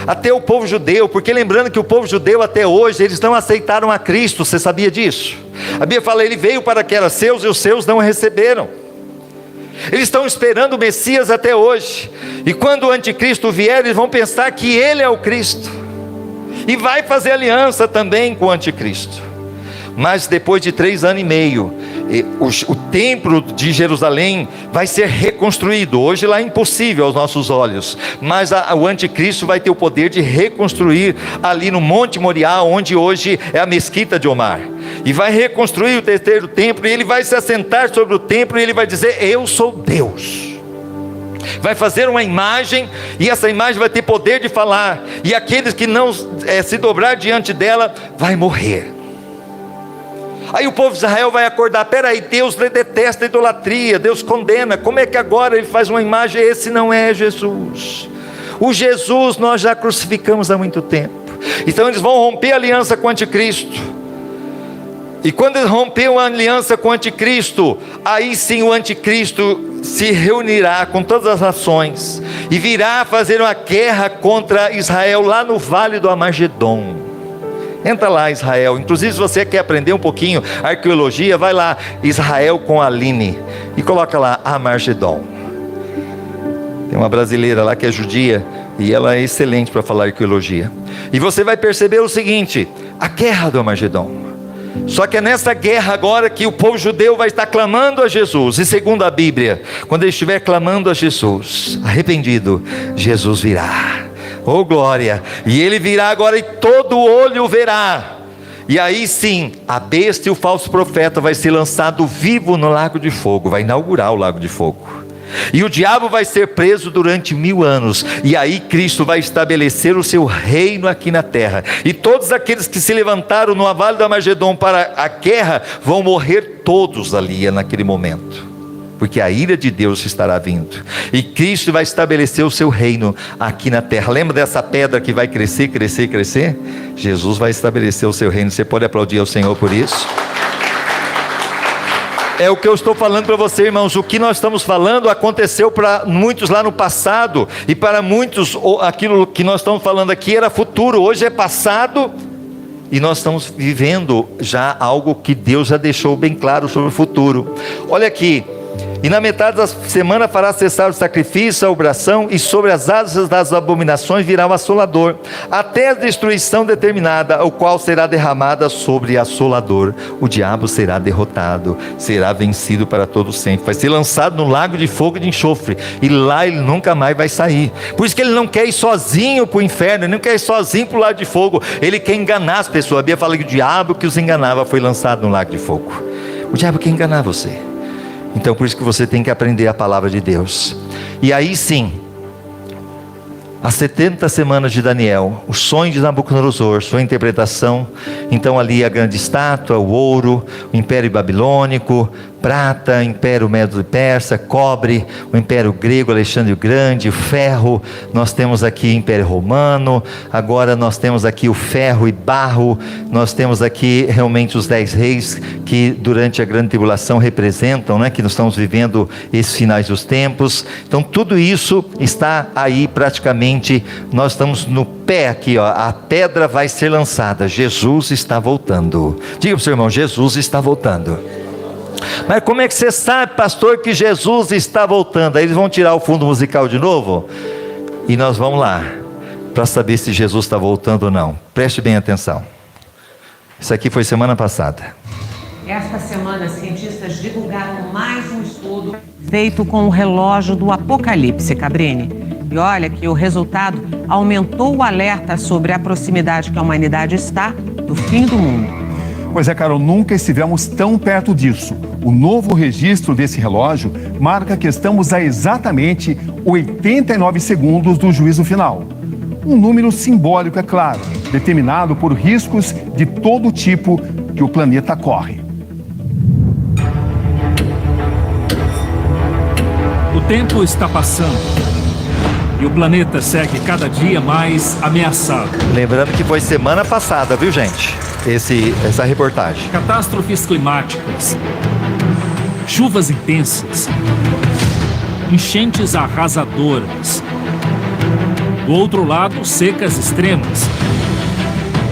até o povo judeu, porque lembrando que o povo judeu até hoje, eles não aceitaram a Cristo. Você sabia disso? A Bíblia fala, ele veio para que era seus e os seus não o receberam. Eles estão esperando o Messias até hoje, e quando o anticristo vier, eles vão pensar que ele é o Cristo, e vai fazer aliança também com o anticristo. mas depois de 3 anos e meio, o templo de Jerusalém vai ser reconstruído. Hoje lá é impossível aos nossos olhos, mas o anticristo vai ter o poder de reconstruir ali no Monte Moriá, onde hoje é a mesquita de Omar, e vai reconstruir o terceiro templo, e ele vai se assentar sobre o templo, e ele vai dizer: eu sou Deus. Vai fazer uma imagem, e essa imagem vai ter poder de falar, e aqueles que não se dobrar diante dela, vai morrer. Aí o povo de Israel vai acordar: peraí, Deus detesta a idolatria, Deus condena, como é que agora ele faz uma imagem? Esse não é Jesus. O Jesus nós já crucificamos há muito tempo. Então eles vão romper a aliança com o anticristo. E quando eles romperam a aliança com o anticristo, aí sim o anticristo se reunirá com todas as nações e virá fazer uma guerra contra Israel lá no Vale do Armagedon. Entra lá, Israel. Inclusive, se você quer aprender um pouquinho arqueologia, vai lá, Israel com Aline, e coloca lá Armagedon. Tem uma brasileira lá que é judia, e ela é excelente para falar arqueologia. E você vai perceber o seguinte: a guerra do Armagedon. Só que é nessa guerra agora que o povo judeu vai estar clamando a Jesus. E segundo a Bíblia, quando ele estiver clamando a Jesus, arrependido, Jesus virá. Oh glória! E ele virá agora e todo olho verá. E aí sim, a besta e o falso profeta vai ser lançado vivo no lago de fogo. Vai inaugurar o lago de fogo. E o diabo vai ser preso durante 1000 anos. E aí Cristo vai estabelecer o seu reino aqui na terra. E todos aqueles que se levantaram no Vale do Armagedon para a guerra, vão morrer todos ali naquele momento. Porque a ira de Deus estará vindo. E Cristo vai estabelecer o seu reino aqui na terra. Lembra dessa pedra que vai crescer, crescer, crescer? Jesus vai estabelecer o seu reino. Você pode aplaudir ao Senhor por isso? É o que eu estou falando para você, irmãos. O que nós estamos falando aconteceu para muitos lá no passado, e para muitos aquilo que nós estamos falando aqui era futuro. Hoje é passado, e nós estamos vivendo já algo que Deus já deixou bem claro sobre o futuro. Olha aqui: e na metade da semana fará cessar o sacrifício, a oração, e sobre as asas das abominações virá o assolador, até a destruição determinada, o qual será derramada sobre assolador. O diabo será derrotado, será vencido para todo sempre, vai ser lançado no lago de fogo e de enxofre, e lá ele nunca mais vai sair. Por isso que ele não quer ir sozinho para o inferno, ele não quer ir sozinho para o lago de fogo, ele quer enganar as pessoas. A Bíblia fala que o diabo que os enganava foi lançado no lago de fogo. O diabo quer enganar você. Então por isso que você tem que aprender a palavra de Deus. E aí sim, as 70 semanas de Daniel, o sonho de Nabucodonosor, sua interpretação. Então ali a grande estátua, o ouro, o império babilônico, prata, império Medo e Persa, cobre, o império grego, Alexandre o Grande, o ferro, nós temos aqui império romano, agora nós temos aqui o ferro e barro, nós temos aqui realmente os 10 reis, que durante a grande tribulação representam, que nós estamos vivendo esses finais dos tempos. Então tudo isso está aí praticamente, nós estamos no pé aqui, a pedra vai ser lançada, Jesus está voltando. Diga para o seu irmão: Jesus está voltando. Mas como é que você sabe, pastor, que Jesus está voltando? Aí eles vão tirar o fundo musical de novo, e nós vamos lá, para saber se Jesus está voltando ou não. Preste bem atenção. Isso aqui foi semana passada. Esta semana, cientistas divulgaram mais um estudo feito com o relógio do Apocalipse, Cabrini. E olha que o resultado aumentou o alerta sobre a proximidade que a humanidade está do fim do mundo. Pois é, Carol, nunca estivemos tão perto disso. O novo registro desse relógio marca que estamos a exatamente 89 segundos do juízo final. Um número simbólico, é claro, determinado por riscos de todo tipo que o planeta corre. O tempo está passando e o planeta segue cada dia mais ameaçado. Lembrando que foi semana passada, viu, gente? Essa reportagem. Catástrofes climáticas, chuvas intensas, enchentes arrasadoras. Do outro lado, secas extremas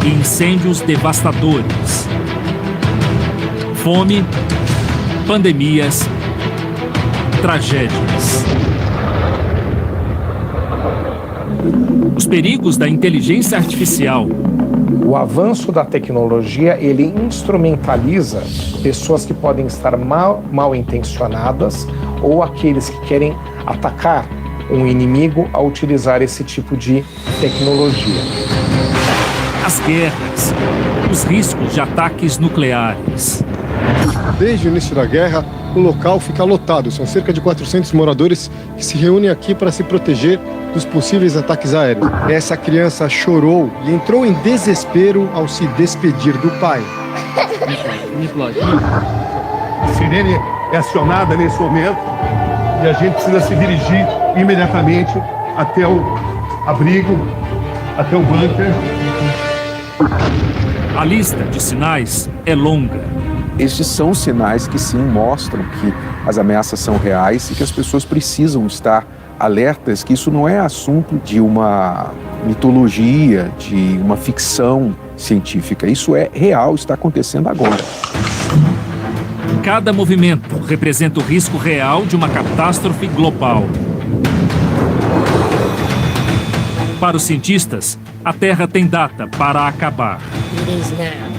e incêndios devastadores. Fome, pandemias, tragédias. Os perigos da inteligência artificial. O avanço da tecnologia, ele instrumentaliza pessoas que podem estar mal intencionadas ou aqueles que querem atacar um inimigo a utilizar esse tipo de tecnologia. As guerras. Os riscos de ataques nucleares. Desde o início da guerra, o local fica lotado. São cerca de 400 moradores que se reúnem aqui para se proteger dos possíveis ataques aéreos. Essa criança chorou e entrou em desespero ao se despedir do pai. A sirene é acionada nesse momento e a gente precisa se dirigir imediatamente até o abrigo, até o bunker. A lista de sinais é longa. Estes são sinais que sim mostram que as ameaças são reais e que as pessoas precisam estar alertas, que isso não é assunto de uma mitologia, de uma ficção científica. Isso é real, está acontecendo agora. Cada movimento representa o risco real de uma catástrofe global. Para os cientistas, a Terra tem data para acabar.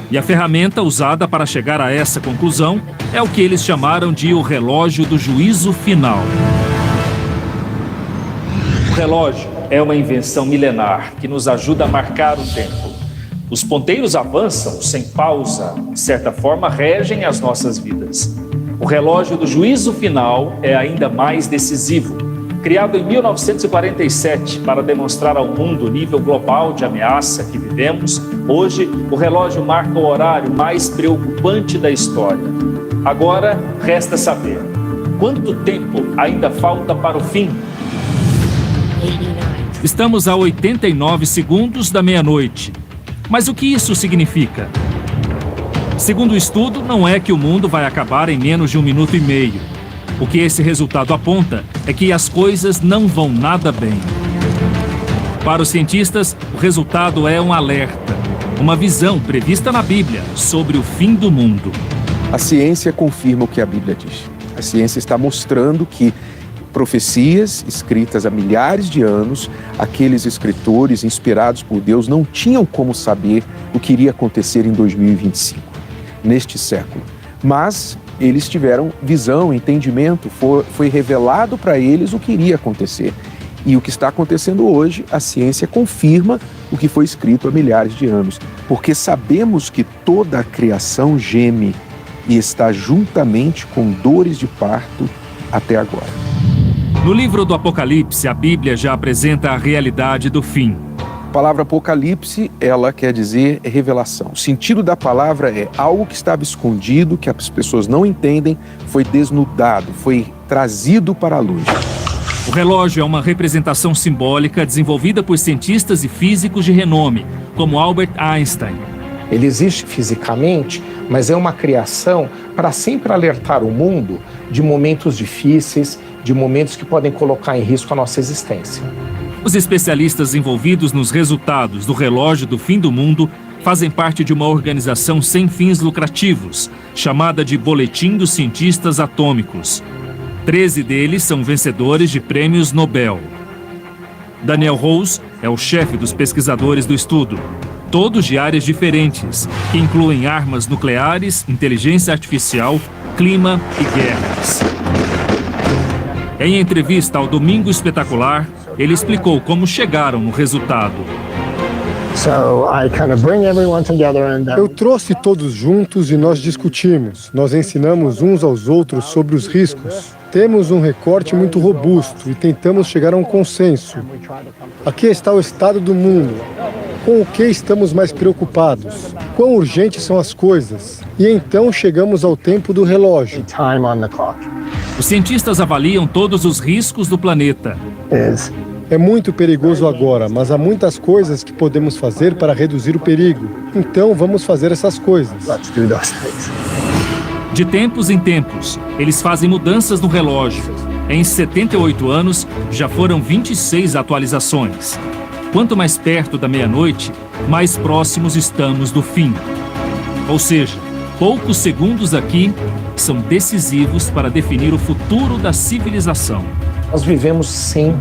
E a ferramenta usada para chegar a essa conclusão é o que eles chamaram de o relógio do juízo final. O relógio é uma invenção milenar que nos ajuda a marcar o tempo. Os ponteiros avançam sem pausa, de certa forma regem as nossas vidas. O relógio do juízo final é ainda mais decisivo. Criado em 1947 para demonstrar ao mundo o nível global de ameaça que vivemos, hoje o relógio marca o horário mais preocupante da história. Agora, resta saber, quanto tempo ainda falta para o fim? Estamos a 89 segundos da meia-noite. Mas o que isso significa? Segundo o estudo, não é que o mundo vai acabar em menos de 1 minuto e meio. O que esse resultado aponta é que as coisas não vão nada bem. Para os cientistas, o resultado é um alerta, uma visão prevista na Bíblia sobre o fim do mundo. A ciência confirma o que a Bíblia diz. A ciência está mostrando que profecias escritas há milhares de anos, aqueles escritores inspirados por Deus não tinham como saber o que iria acontecer em 2025, neste século. Mas eles tiveram visão, entendimento, foi revelado para eles o que iria acontecer. E o que está acontecendo hoje, a ciência confirma o que foi escrito há milhares de anos, porque sabemos que toda a criação geme e está juntamente com dores de parto até agora. No livro do Apocalipse, a Bíblia já apresenta a realidade do fim. A palavra Apocalipse, ela quer dizer revelação. O sentido da palavra é algo que estava escondido, que as pessoas não entendem, foi desnudado, foi trazido para a luz. O relógio é uma representação simbólica desenvolvida por cientistas e físicos de renome, como Albert Einstein. Ele existe fisicamente, mas é uma criação para sempre alertar o mundo de momentos difíceis, de momentos que podem colocar em risco a nossa existência. Os especialistas envolvidos nos resultados do relógio do fim do mundo fazem parte de uma organização sem fins lucrativos, chamada de Boletim dos Cientistas Atômicos. 13 deles são vencedores de prêmios Nobel. Daniel Rose é o chefe dos pesquisadores do estudo, todos de áreas diferentes, que incluem armas nucleares, inteligência artificial, clima e guerras. Em entrevista ao Domingo Espetacular, ele explicou como chegaram no resultado. Eu trouxe todos juntos e nós discutimos. Nós ensinamos uns aos outros sobre os riscos. Temos um recorte muito robusto e tentamos chegar a um consenso. Aqui está o estado do mundo. Com o que estamos mais preocupados? Quão urgentes são as coisas? E então chegamos ao tempo do relógio. Os cientistas avaliam todos os riscos do planeta. É muito perigoso agora, mas há muitas coisas que podemos fazer para reduzir o perigo. Então vamos fazer essas coisas. De tempos em tempos, eles fazem mudanças no relógio. Em 78 anos, já foram 26 atualizações. Quanto mais perto da meia-noite, mais próximos estamos do fim. Ou seja, poucos segundos aqui são decisivos para definir o futuro da civilização. Nós vivemos, sim,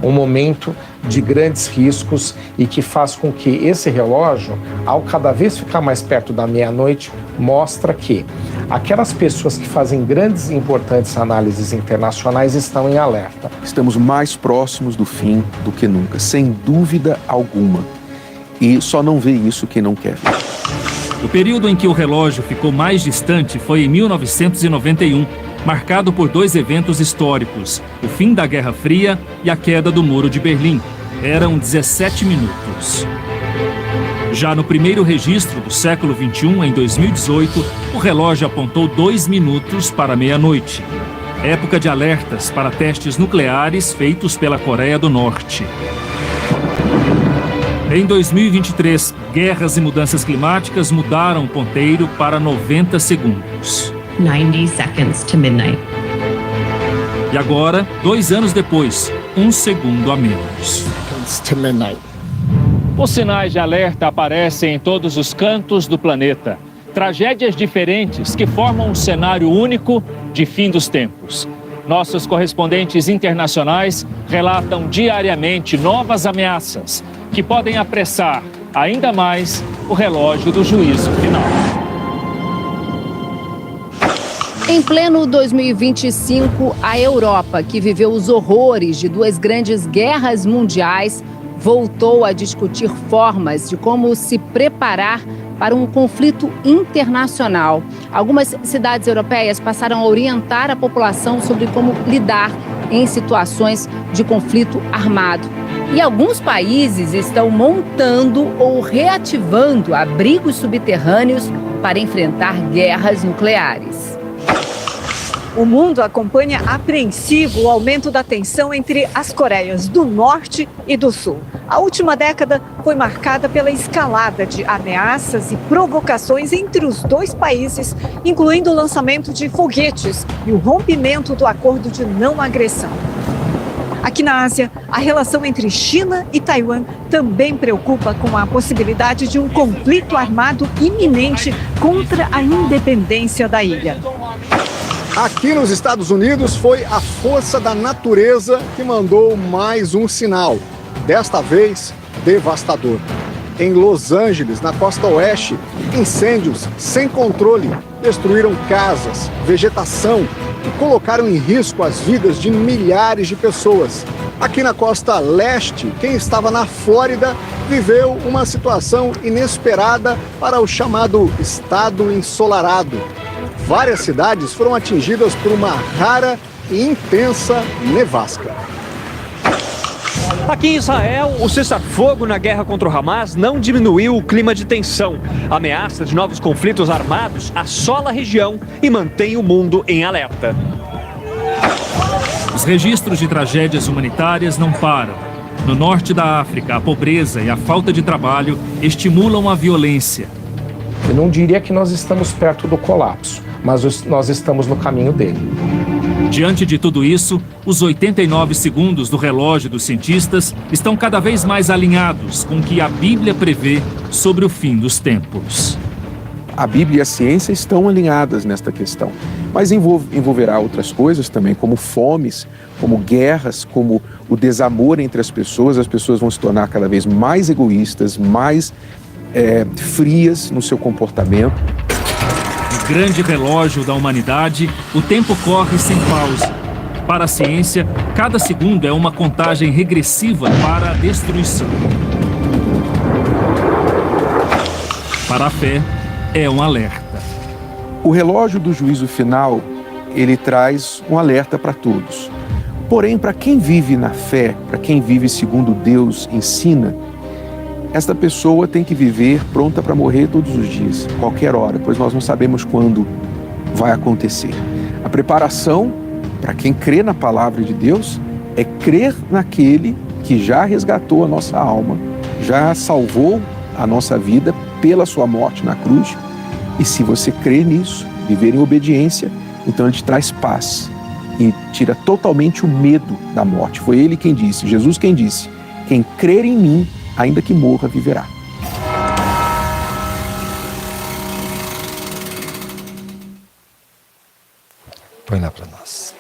um momento de grandes riscos e que faz com que esse relógio, ao cada vez ficar mais perto da meia-noite, mostra que aquelas pessoas que fazem grandes e importantes análises internacionais estão em alerta. Estamos mais próximos do fim do que nunca, sem dúvida alguma. E só não vê isso quem não quer ver. O período em que o relógio ficou mais distante foi em 1991, marcado por 2 eventos históricos, o fim da Guerra Fria e a queda do Muro de Berlim. Eram 17 minutos. Já no primeiro registro do século XXI, em 2018, o relógio apontou 2 minutos para meia-noite. Época de alertas para testes nucleares feitos pela Coreia do Norte. Em 2023, guerras e mudanças climáticas mudaram o ponteiro para 90 segundos. 90 seconds to midnight. E agora, 2 anos depois, 1 segundo a menos. To midnight. Os sinais de alerta aparecem em todos os cantos do planeta. Tragédias diferentes que formam um cenário único de fim dos tempos. Nossos correspondentes internacionais relatam diariamente novas ameaças que podem apressar ainda mais o relógio do juízo final. Em pleno 2025, a Europa, que viveu os horrores de 2 grandes guerras mundiais, voltou a discutir formas de como se preparar para um conflito internacional. Algumas cidades europeias passaram a orientar a população sobre como lidar em situações de conflito armado. E alguns países estão montando ou reativando abrigos subterrâneos para enfrentar guerras nucleares. O mundo acompanha apreensivo o aumento da tensão entre as Coreias do Norte e do Sul. A última década foi marcada pela escalada de ameaças e provocações entre os 2 países, incluindo o lançamento de foguetes e o rompimento do acordo de não agressão. Aqui na Ásia, a relação entre China e Taiwan também preocupa com a possibilidade de um conflito armado iminente contra a independência da ilha. Aqui nos Estados Unidos foi a força da natureza que mandou mais um sinal, desta vez devastador. Em Los Angeles, na costa oeste, incêndios sem controle destruíram casas, vegetação e colocaram em risco as vidas de milhares de pessoas. Aqui na costa leste, quem estava na Flórida viveu uma situação inesperada para o chamado estado ensolarado. Várias cidades foram atingidas por uma rara e intensa nevasca. Aqui em Israel, o cessar-fogo na guerra contra o Hamas não diminuiu o clima de tensão. A ameaça de novos conflitos armados assola a região e mantém o mundo em alerta. Os registros de tragédias humanitárias não param. No norte da África, a pobreza e a falta de trabalho estimulam a violência. Eu não diria que nós estamos perto do colapso, mas nós estamos no caminho dele. Diante de tudo isso, os 89 segundos do relógio dos cientistas estão cada vez mais alinhados com o que a Bíblia prevê sobre o fim dos tempos. A Bíblia e a ciência estão alinhadas nesta questão, mas envolverá outras coisas também, como fomes, como guerras, como o desamor entre as pessoas vão se tornar cada vez mais egoístas, mais frias no seu comportamento. No grande relógio da humanidade, o tempo corre sem pausa. Para a ciência, cada segundo é uma contagem regressiva para a destruição. Para a fé, é um alerta. O relógio do juízo final, ele traz um alerta para todos. Porém, para quem vive na fé, para quem vive segundo Deus ensina, esta pessoa tem que viver pronta para morrer todos os dias, qualquer hora, pois nós não sabemos quando vai acontecer. A preparação, para quem crê na palavra de Deus, é crer naquele que já resgatou a nossa alma, já salvou a nossa vida pela sua morte na cruz. E se você crê nisso, viver em obediência, então ele te traz paz e tira totalmente o medo da morte. Foi ele quem disse, Jesus quem disse, quem crer em mim, ainda que morra, viverá. Põe lá para nós.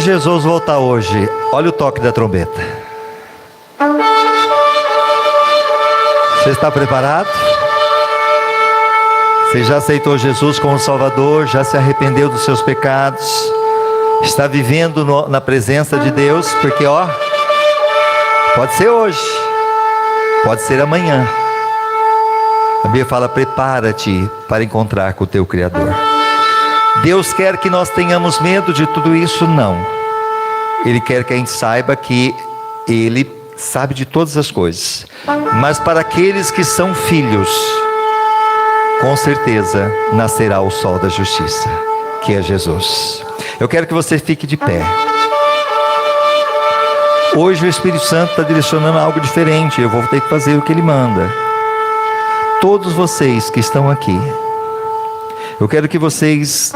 Jesus voltar hoje, olha o toque da trombeta. Você está preparado? Você já aceitou Jesus como Salvador? Já se arrependeu dos seus pecados? Está vivendo na presença de Deus? Porque pode ser hoje, pode ser amanhã. A Bíblia fala: prepara-te para encontrar com o teu Criador. Deus quer que nós tenhamos medo de tudo isso? Não. Ele quer que a gente saiba que Ele sabe de todas as coisas. Mas para aqueles que são filhos, com certeza nascerá o sol da justiça, que é Jesus. Eu quero que você fique de pé. Hoje o Espírito Santo está direcionando algo diferente. Eu vou ter que fazer o que Ele manda. Todos vocês que estão aqui, eu quero que vocês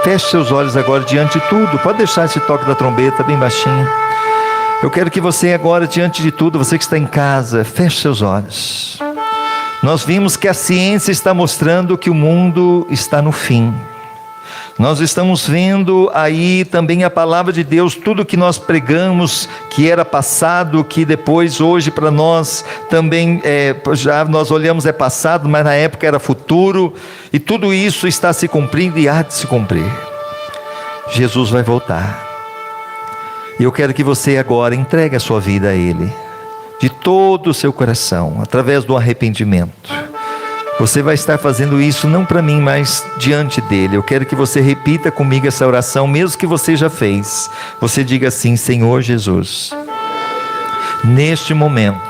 fechem seus olhos agora diante de tudo. Pode deixar esse toque da trombeta bem baixinho. Eu quero que você agora, diante de tudo, você que está em casa, feche seus olhos. Nós vimos que a ciência está mostrando que o mundo está no fim. Nós estamos vendo aí também a palavra de Deus, tudo que nós pregamos, que era passado, que depois hoje para nós também, já nós olhamos passado, mas na época era futuro, e tudo isso está se cumprindo e há de se cumprir. Jesus vai voltar, e eu quero que você agora entregue a sua vida a Ele, de todo o seu coração, através do arrependimento. Você vai estar fazendo isso não para mim, mas diante dele. Eu quero que você repita comigo essa oração, mesmo que você já fez. Você diga assim: Senhor Jesus, neste momento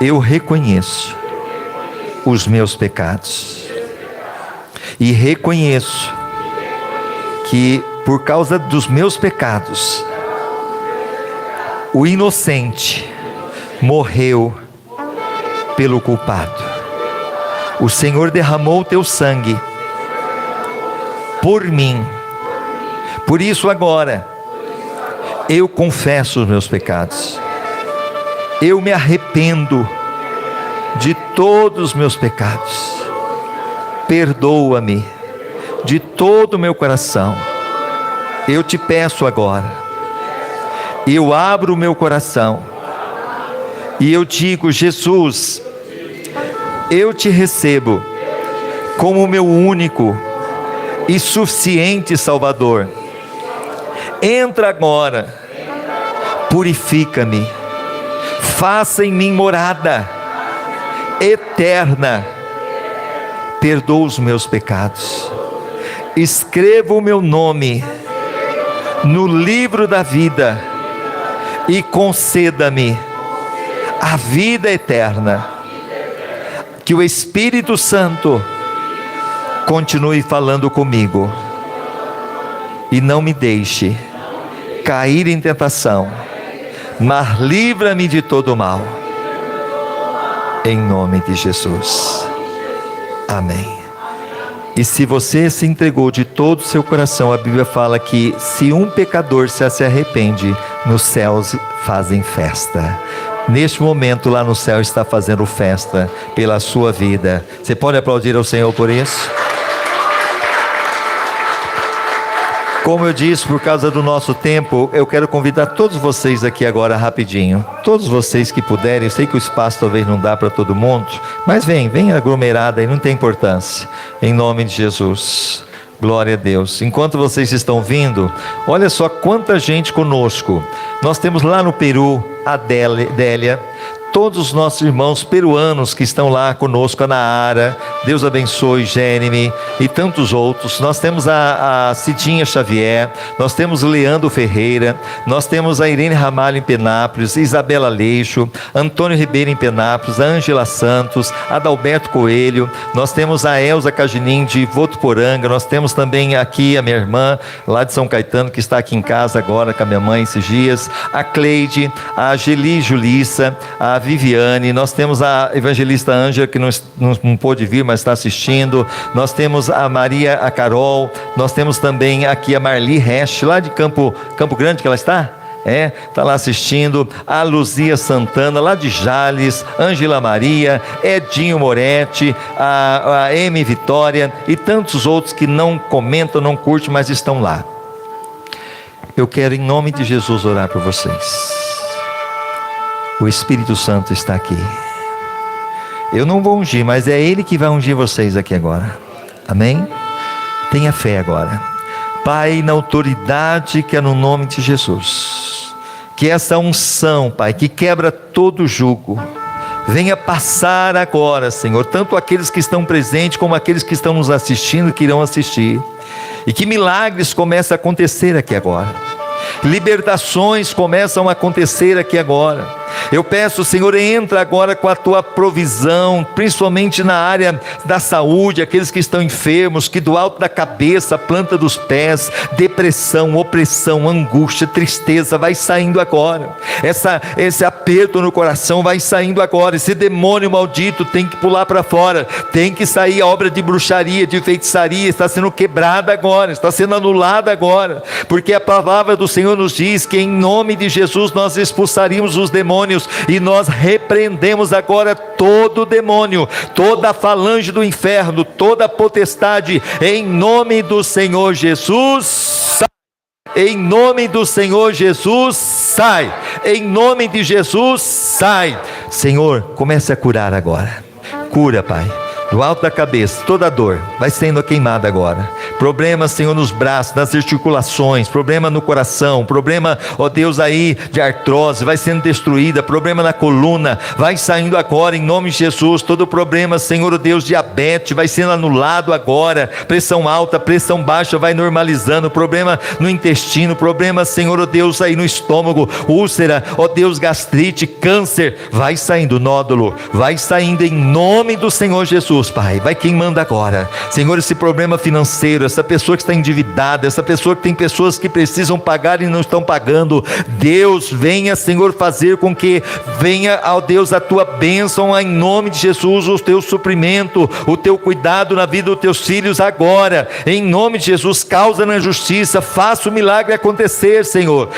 eu reconheço os meus pecados e reconheço que por causa dos meus pecados o inocente morreu pelo culpado. O Senhor derramou o teu sangue por mim. Por isso agora eu confesso os meus pecados. Eu me arrependo de todos os meus pecados. Perdoa-me de todo o meu coração. Eu te peço agora. Eu abro o meu coração e eu digo: Jesus, eu te recebo como meu único e suficiente Salvador. Entra agora, purifica-me, faça em mim morada eterna, perdoa os meus pecados, escreva o meu nome no livro da vida e conceda-me a vida eterna. Que o Espírito Santo continue falando comigo e não me deixe cair em tentação, mas livra-me de todo mal, em nome de Jesus, amém. E se você se entregou de todo o seu coração, a Bíblia fala que se um pecador se arrepende, nos céus fazem festa. Neste momento lá no céu está fazendo festa pela sua vida. Você pode aplaudir ao Senhor por isso? Como eu disse, por causa do nosso tempo, eu quero convidar todos vocês aqui agora rapidinho. Todos vocês que puderem, eu sei que o espaço talvez não dá para todo mundo, mas vem aglomerada aí, não tem importância. Em nome de Jesus. Glória a Deus. Enquanto vocês estão vindo, olha só quanta gente conosco. Nós temos lá no Peru a Délia, todos os nossos irmãos peruanos que estão lá conosco, a Naara, Deus abençoe, Gênime e tantos outros. Nós temos a Cidinha Xavier, nós temos o Leandro Ferreira, nós temos a Irene Ramalho em Penápolis, Isabela Leixo, Antônio Ribeiro em Penápolis, a Ângela Santos, Adalberto Coelho, nós temos a Elza Caginim de Votuporanga, nós temos também aqui a minha irmã lá de São Caetano, que está aqui em casa agora com a minha mãe esses dias, a Cleide, a Geli Julissa, a Viviane, nós temos a evangelista Ângela, que não pôde vir, mas está assistindo, nós temos a Maria, a Carol, nós temos também aqui a Marli Resch, lá de Campo Grande, que ela está? Está lá assistindo, a Luzia Santana, lá de Jales, Ângela Maria, Edinho Moretti, a M. Vitória e tantos outros que não comentam, não curtem, mas estão lá. Eu quero, em nome de Jesus, orar por vocês. O Espírito Santo está aqui. Eu não vou ungir, mas é Ele que vai ungir vocês aqui agora. Amém? Tenha fé agora. Pai, na autoridade que é no nome de Jesus, que essa unção, Pai, que quebra todo jugo, venha passar agora, Senhor, tanto aqueles que estão presentes, como aqueles que estão nos assistindo, que irão assistir, e que milagres comecem a acontecer aqui agora, libertações começam a acontecer aqui agora. Eu peço, Senhor, entra agora com a tua provisão, principalmente na área da saúde, aqueles que estão enfermos, que do alto da cabeça, planta dos pés, depressão, opressão, angústia, tristeza, vai saindo agora. Esse aperto no coração vai saindo agora. Esse demônio maldito tem que pular para fora, tem que sair. A obra de bruxaria, de feitiçaria está sendo quebrada agora, está sendo anulada agora, porque a palavra do Senhor nos diz que em nome de Jesus nós expulsaríamos os demônios, e nós repreendemos agora todo demônio, toda a falange do inferno, toda a potestade, em nome do Senhor Jesus, sai. Em nome do Senhor Jesus, sai. Em nome de Jesus, sai. Senhor, comece a curar agora. Cura, Pai, do alto da cabeça, toda dor vai sendo queimada agora. Problemas, Senhor, nos braços, nas articulações, problema no coração, problema, ó Deus, aí de artrose, vai sendo destruída, problema na coluna, vai saindo agora em nome de Jesus. Todo problema, Senhor, ó Deus, diabetes, vai sendo anulado agora. Pressão alta, pressão baixa, vai normalizando. Problema no intestino, problema, Senhor, ó Deus, aí no estômago, úlcera, ó Deus, gastrite, câncer, vai saindo, nódulo, vai saindo em nome do Senhor Jesus, Pai, vai queimando agora. Senhor, esse problema financeiro, essa pessoa que está endividada, essa pessoa que tem pessoas que precisam pagar e não estão pagando, Deus, venha, Senhor, fazer com que venha, ó Deus, a tua bênção em nome de Jesus, o teu suprimento, o teu cuidado na vida dos teus filhos agora, em nome de Jesus. Causa na justiça, faça o milagre acontecer, Senhor.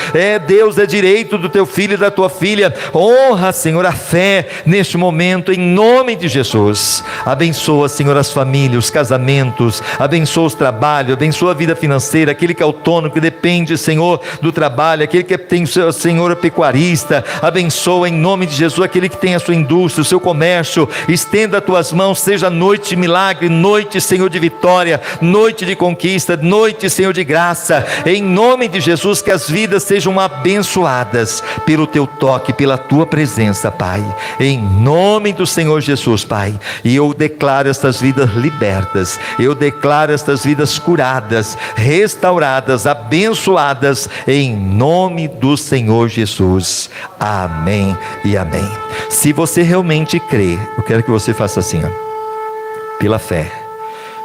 Deus, é direito do teu filho e da tua filha. Honra, Senhor, a fé neste momento, em nome de Jesus. Abençoa, Senhor, as famílias, os casamentos, abençoa os trabalhos, abençoa a vida financeira, aquele que é autônomo, que depende, Senhor, do trabalho, aquele que tem, Senhor, é pecuarista, abençoa em nome de Jesus aquele que tem a sua indústria, o seu comércio. Estenda as tuas mãos, seja noite de milagre, noite, Senhor, de vitória, noite de conquista, noite, Senhor, de graça, em nome de Jesus. Que as vidas sejam abençoadas pelo teu toque, pela tua presença, Pai, em nome do Senhor Jesus, Pai. E eu declaro estas vidas libertas, eu declaro estas vidas curadas, restauradas, abençoadas, em nome do Senhor Jesus. Amém e amém. Se você realmente crê, eu quero que você faça assim, ó, pela fé,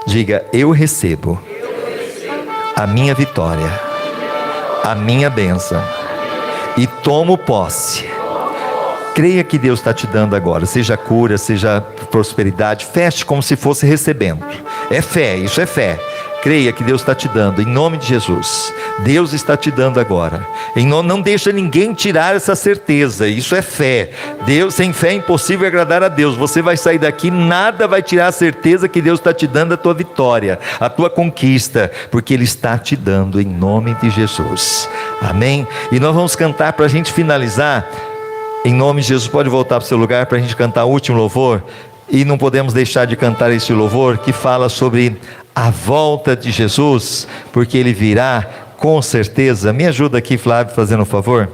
diga: eu recebo a minha vitória, a minha bênção, e tomo posse. Creia que Deus está te dando agora, seja cura, seja prosperidade. Feche como se fosse recebendo. É fé, isso é fé. Creia que Deus está te dando, em nome de Jesus. Deus está te dando agora. Não deixa ninguém tirar essa certeza. Isso é fé. Deus, sem fé é impossível agradar a Deus. Você vai sair daqui, nada vai tirar a certeza que Deus está te dando, a tua vitória, a tua conquista, porque Ele está te dando em nome de Jesus. Amém? E nós vamos cantar para a gente finalizar. Em nome de Jesus, pode voltar para o seu lugar para a gente cantar o último louvor. E não podemos deixar de cantar esse louvor que fala sobre a volta de Jesus, porque Ele virá com certeza. Me ajuda aqui, Flávio, fazendo um favor.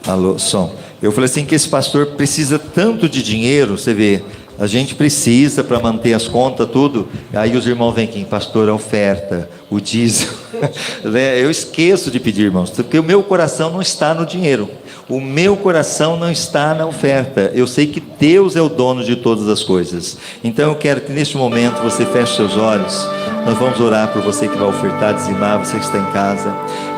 Alô, som. Eu falei assim que esse pastor precisa tanto de dinheiro, você vê. A gente precisa para manter as contas, tudo. Aí os irmãos vêm aqui: pastor, a oferta, o dízimo. Eu esqueço de pedir, irmãos, porque o meu coração não está no dinheiro. O meu coração não está na oferta. Eu sei que Deus é o dono de todas as coisas. Então eu quero que neste momento você feche seus olhos. Nós vamos orar por você que vai ofertar, dizimar, você que está em casa.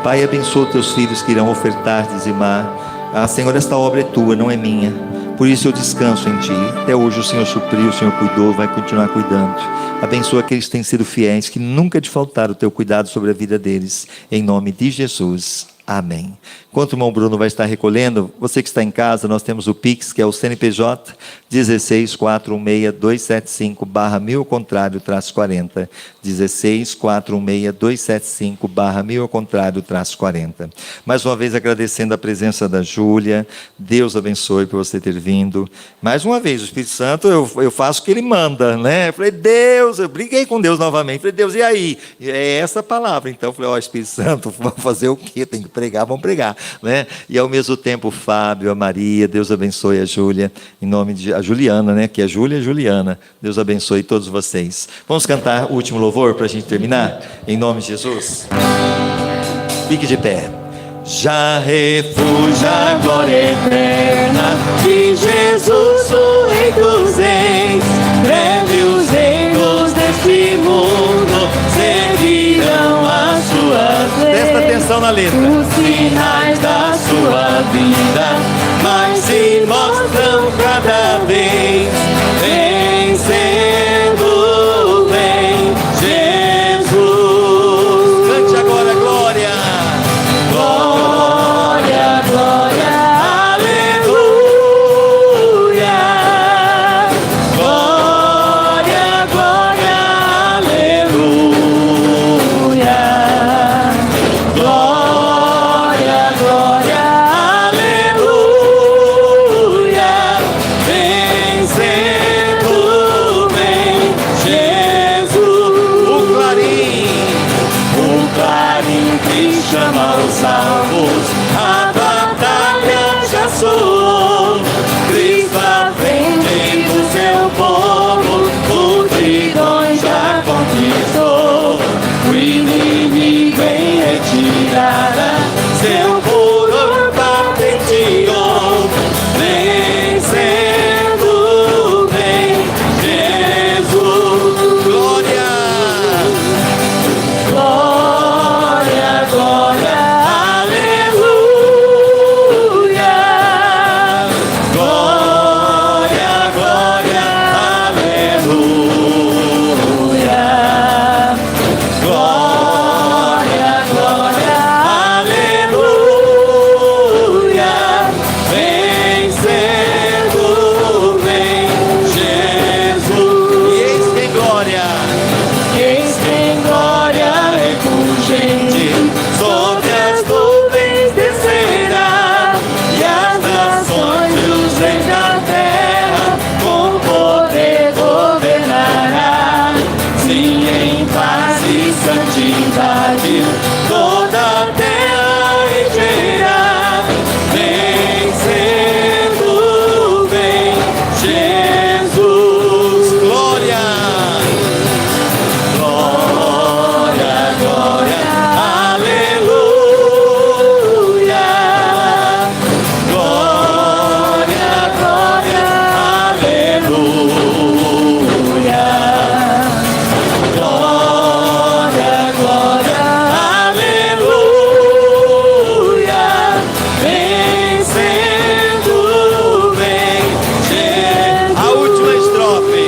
Pai, abençoa os teus filhos que irão ofertar, dizimar. Senhor, esta obra é tua, não é minha. Por isso eu descanso em Ti. Até hoje o Senhor supriu, o Senhor cuidou, vai continuar cuidando. Abençoa aqueles que têm sido fiéis, que nunca te faltaram o Teu cuidado sobre a vida deles. Em nome de Jesus. Amém. Enquanto o irmão Bruno vai estar recolhendo, você que está em casa, nós temos o Pix, que é o CNPJ 16416-275/1000 ao contrário, -40. 16416-275/1000 ao contrário, -40. Mais uma vez agradecendo a presença da Júlia. Deus abençoe por você ter vindo. Mais uma vez, o Espírito Santo, eu faço o que ele manda, né? Eu falei, Deus, eu briguei com Deus novamente. Falei, Deus, e aí? É essa a palavra. Então eu falei, Espírito Santo, vamos fazer o quê? Tem que pregar, vamos pregar, né? E ao mesmo tempo o Fábio, a Maria, Deus abençoe a Júlia, em nome de a Juliana, né? Que é Júlia e Juliana. Deus abençoe todos vocês. Vamos cantar o último louvor para a gente terminar? Em nome de Jesus. Fique de pé. Já refúgio a glória eterna de Jesus, o Rei dos Reis. Breve os reinos deste mundo seguirão as suas leis. Presta atenção na letra. Os sinais da sua vida mais se mostram cada vez. Vencendo vem Jesus. Cante agora, glória. Glória, glória, aleluia. Glória, glória, aleluia. Glória, glória, aleluia. Vencendo vem Jesus. O clarim que chama os salvos, a batalha já soou. Cristo à frente do seu povo, multidões já conquistou. O inimigo em retirada, seu furor patenteou. Vencendo vem Jesus. Glória! Glória, glória, aleluia. Glória, glória, aleluia. Glória, glória, aleluia. Vencendo vem Jesus. E eis tem glória. Eis tem glória refulgente, sobre as nuvens descerá, e as nações dos reis da terra com poder governará. Sim, em paz e santidade toda a terra regerá. Vencendo vem Jesus. Glória! Glória, glória, aleluia. Glória, glória, aleluia. Glória, glória, aleluia. Vencendo vem Jesus. A última estrofe.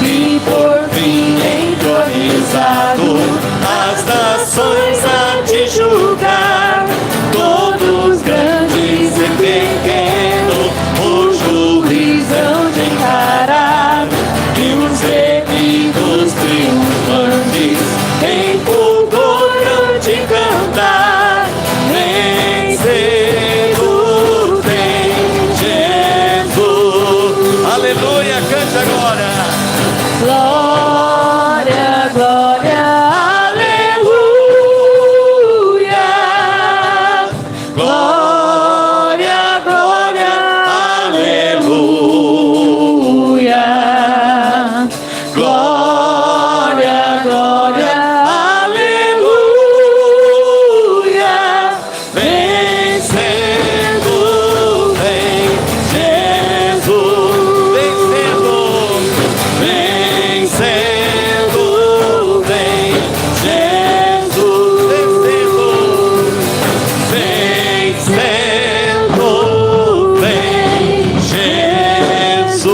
E por fim entronizado, as nações há de julgar, todos grandes e pequenos, o juizão de encarar, e os remidos triunfantes em fulgor de cantar. Vencendo vem Jesus. Aleluia, cante agora. Glória, glória, aleluia. Glória, glória, aleluia. Glória, glória, aleluia. Vencendo vem Jesus. Vencendo, vencendo vem Jesus. Vencendo, vencendo vem Jesus.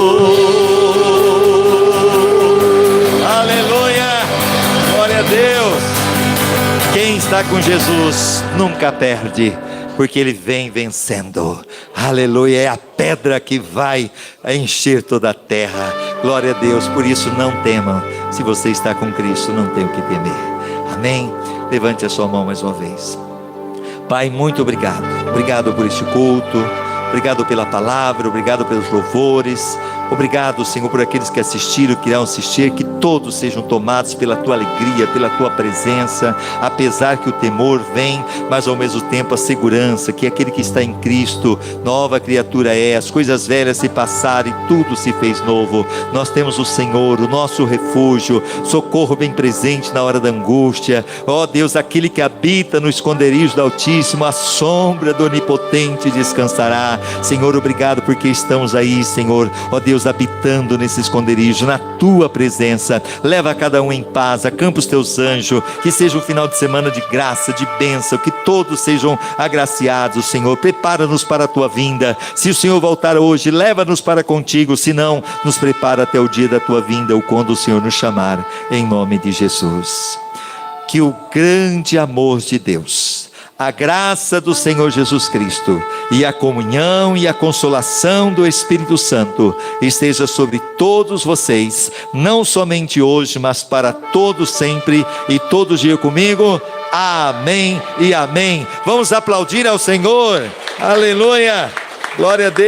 está com Jesus nunca perde, porque ele vem vencendo. Aleluia, é a pedra que vai encher toda a terra. Glória a Deus, por isso não temam. Se você está com Cristo, não tem o que temer. Amém? Levante a sua mão mais uma vez. Pai, muito obrigado. Obrigado por este culto. Obrigado pela palavra, obrigado pelos louvores. Obrigado, Senhor, por aqueles que assistiram, que irão assistir, que todos sejam tomados pela Tua alegria, pela Tua presença, apesar que o temor vem, mas ao mesmo tempo a segurança, que aquele que está em Cristo, nova criatura é, as coisas velhas se passaram e tudo se fez novo. Nós temos o Senhor, o nosso refúgio, socorro bem presente na hora da angústia. Ó Deus, aquele que habita no esconderijo do Altíssimo, a sombra do Onipotente descansará. Senhor, obrigado porque estamos aí, Senhor, ó Deus, habitando nesse esconderijo, na Tua presença. Leva cada um em paz, acampa os Teus anjos, que seja um final de semana de graça, de bênção, que todos sejam agraciados, Senhor. Prepara-nos para a Tua vinda. Se o Senhor voltar hoje, leva-nos para contigo, se não, nos prepara até o dia da Tua vinda, ou quando o Senhor nos chamar, em nome de Jesus. Que o grande amor de Deus, a graça do Senhor Jesus Cristo e a comunhão e a consolação do Espírito Santo esteja sobre todos vocês, não somente hoje, mas para todos sempre e todos dia comigo. Amém e amém. Vamos aplaudir ao Senhor. Aleluia. Glória a Deus.